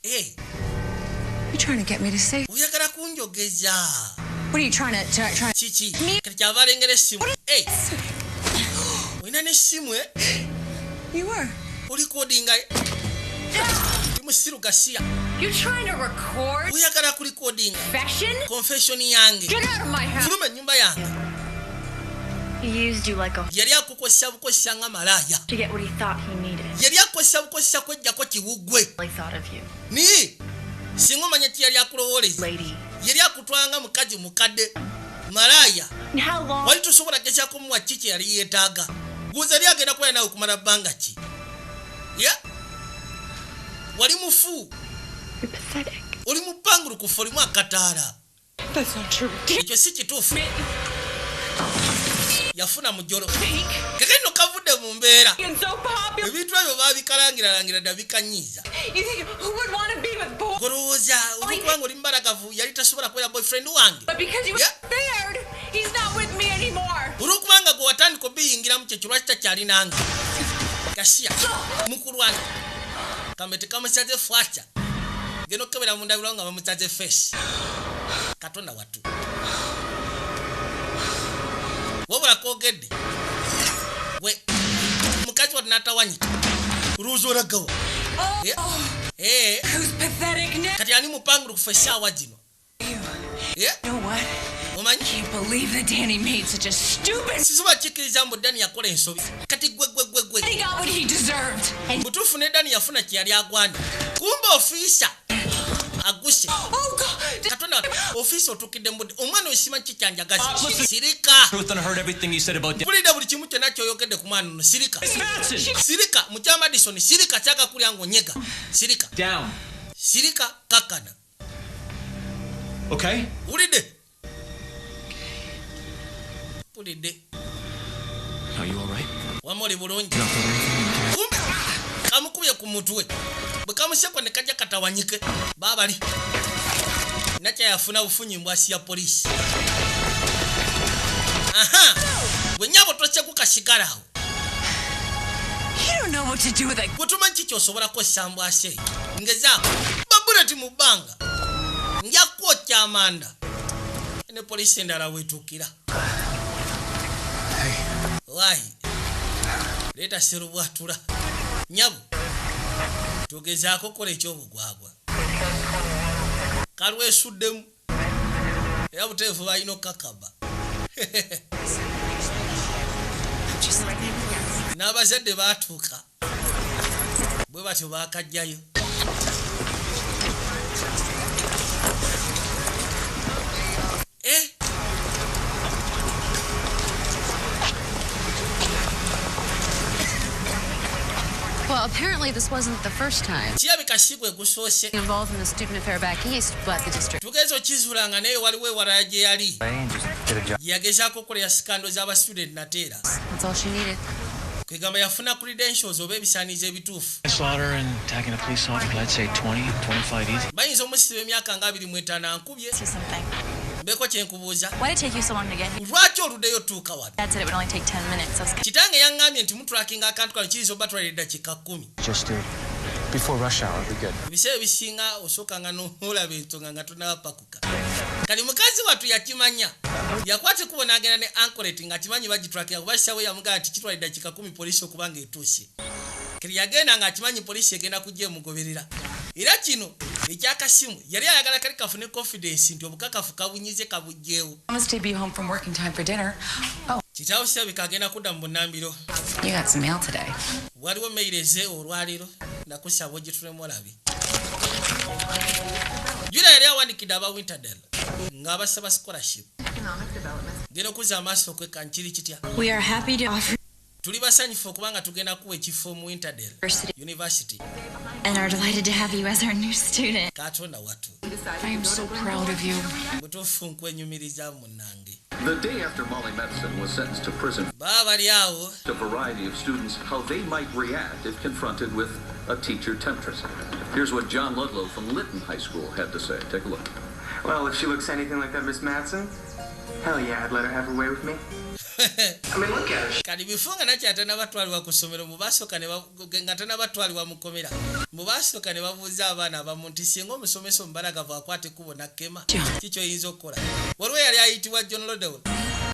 H: You're trying to get me to say...
A: Oyagala kunjogeza.
H: What are you trying to...
A: Kiki? Kati kyava alengera essimu. Olina n'essimu
H: You were.
A: Olikodinga. Musiru Garcia.
P: You trying to record?
A: Oyagala kulikodinga. Confession yange.
P: Get out of my house.
A: Fuluma nyumba yange.
L: He used you like a...
A: Yali akukozesa bukozesa nga malaaya.
L: to get what he thought he needed.
A: Yali akozesa bukozesa kwejjako kiwuggwe.
L: I thought of you.
A: Ni singa omanya ki yali akulowooleza. Yali akutwanga mukazi mukadde malaaya.
L: How long?
A: Wali tosobola gezaako muwa kiki yali yeetaaga. Guza yali agenda kuba nawe kumala bbanga ki? Wali mufu.
L: You're pathetic.
A: Oli mupangulukufu olimu akataala.
L: That's not true.
A: Ekyo si kituufu. Yafuna mujolo. Kakino kavudde mu mbeera. Ebintu ebyo baabikalangira dda bikanyiiza. Golowooza olwokubanga oli mubalagavu yali tasobola kubeera boyfriend wange. Olwokubanga gwe watandika obiyingiramu kyekyo lwaki takyali nange. Garcia mukulu wange. Kamete kamusaze fwacha. Geno kebera mu ndabiro nga bamusaze face. Katonda watu. Wabula kogedde. We mukazi watu natawanyika. Ruzo ragawa.
H: Who's pathetic now?
A: Kati ani mupangulu kufesha wajino.
H: You know what?
A: Omanyi?
H: I can't believe that Danny made such a stupid...
A: Sisuba chikiriza mbu Danny yakola ensobi. Kati gwe.
H: He got what he deserved.
A: Mutufu ne Danny yafuna kyali agwana. Kumba ofisa. Aguse.
H: Oh God.
A: Katonda ofisa otukidde mbudde. Omwana osima kikyanjagazi. Sirika.
J: Ruth, I heard everything you said about
A: Pulida buli kimu kyonna kyoyogedde ku mwana ono. Sirika. Sirika. Mukyala Madison. Sirika kyaka kulya ng'onyega. Sirika.
J: Down.
A: Sirika kakana.
J: Okay?
A: Ulide. Pulide.
J: Are you all right?
A: Wamoli bulungi. Kumbe. Kamukubye ku mutwe. Bwe kamusekwa ne kajja katawanyike. Babali. Nakya yafuna bufunyi mbwasi ya polisi. Aha. Bwe nyabo toche kukasigalawo.
H: You don't know what to do with it.
A: Butuma chicho osobola ko sambwase. Ngezaako. Babuleti mu bbanga. Njako kyamanda. Ne polisi endala wetukira. Why? Leta serubwatula. Nyabu. Tugezaako kola ekyobugwagwa. Kalwe suddemu. Era buteefu balina kakaba. N'abazadde baatuuka. Bwe batyo baakajjayo.
D: Well, apparently this wasn't the first time involved in the student affair back east, but the district.
A: Tugezo kizulanga naye waliwo ewala gye yali. Yagezaako okukolera sikando z'aba student nateera.
D: That's all she needed.
A: kwegamba yafuna credentials oba ebisaanizo ebituufu
O: Slaughter and attacking a police officer, I'd say 20, 25 easy.
A: bayinza omusiba emyaka nga 25 ankubye mbeko kyenkubuuza lwaki oluddeyo tuuka wano kitange yaŋŋambye nti mutulakinga akantu kano kiyinza obatwalira eddakiika 10
O: Just before rush hour, it'll be good.
A: ebiseera ebisinga osookanga n'olaba ensonga nga tonabapakuka kali mukazi wattu yakimanya yakwata ekkubo n'agenda ne ankolet nga kimanyi bagitulakinga kuba kisawe yamugamba nti kitwala eddakiika 10 poliisi okubanga etuuse kiri yagenda nga akimanyi poliisi egenda kujja emugoberera era kino ekyakasimu yali ayagala kali kafune confidence nti obukakafu kabunyize kabujjeewo kitaawo sirabika agenda kudda mu bunnambiro waliwo meireze olwaleero nakusaba ogitulemu olabe jula yali awandikidde aba Winterdale ng'abasaba scholarship genda okuza amaaso okwekankyiri kitya tuli basanyufu okubanga tugenda kuwa ekifo mu Winterdale University
L: and are delighted to have you as our new student.
A: Katonda watu
H: I am so proud of you.
A: butuufu nkwenyumiriza munnange
Q: The day after Molly Madison was sentenced to prison,
A: baba lyawo
Q: a variety of students how they might react if confronted with a teacher temptress. Here's what John Ludlow from Lytton High School had to say. Take a look.
C: Well, if she looks anything like that Miss Madsen, hell yeah, I'd let her have her way with me. I mean, look at her.
A: kali bifunga nakyatana batwalibwa ku ssomero mubasooka nga tana batwalibwa mu kkomera mubasooka ne babuuza abaana abamu nti singa omusomesa omubalagavu akwata ekkubo nakkema kikyo oyinza okukola waliwo yali ayitibwa John Lodewell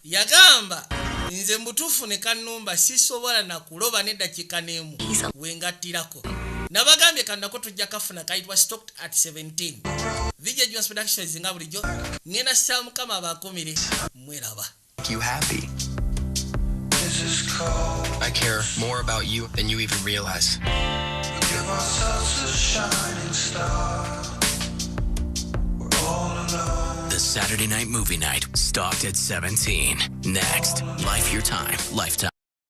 A: yagamba nze mutuufu ne kannumba sisobola nakuloba n'eddakiika n'emu wengattirako nabagambye kanako tujja kafuna kayitibwa stocked at 17 vijja Jones Productions nga bulijjo ngenda ssa mukama abakomere mweraba.
R: You happy. I care more about you than you even realize. The Saturday night movie night, Stalked at 17. Next, Life Your Time, Lifetime.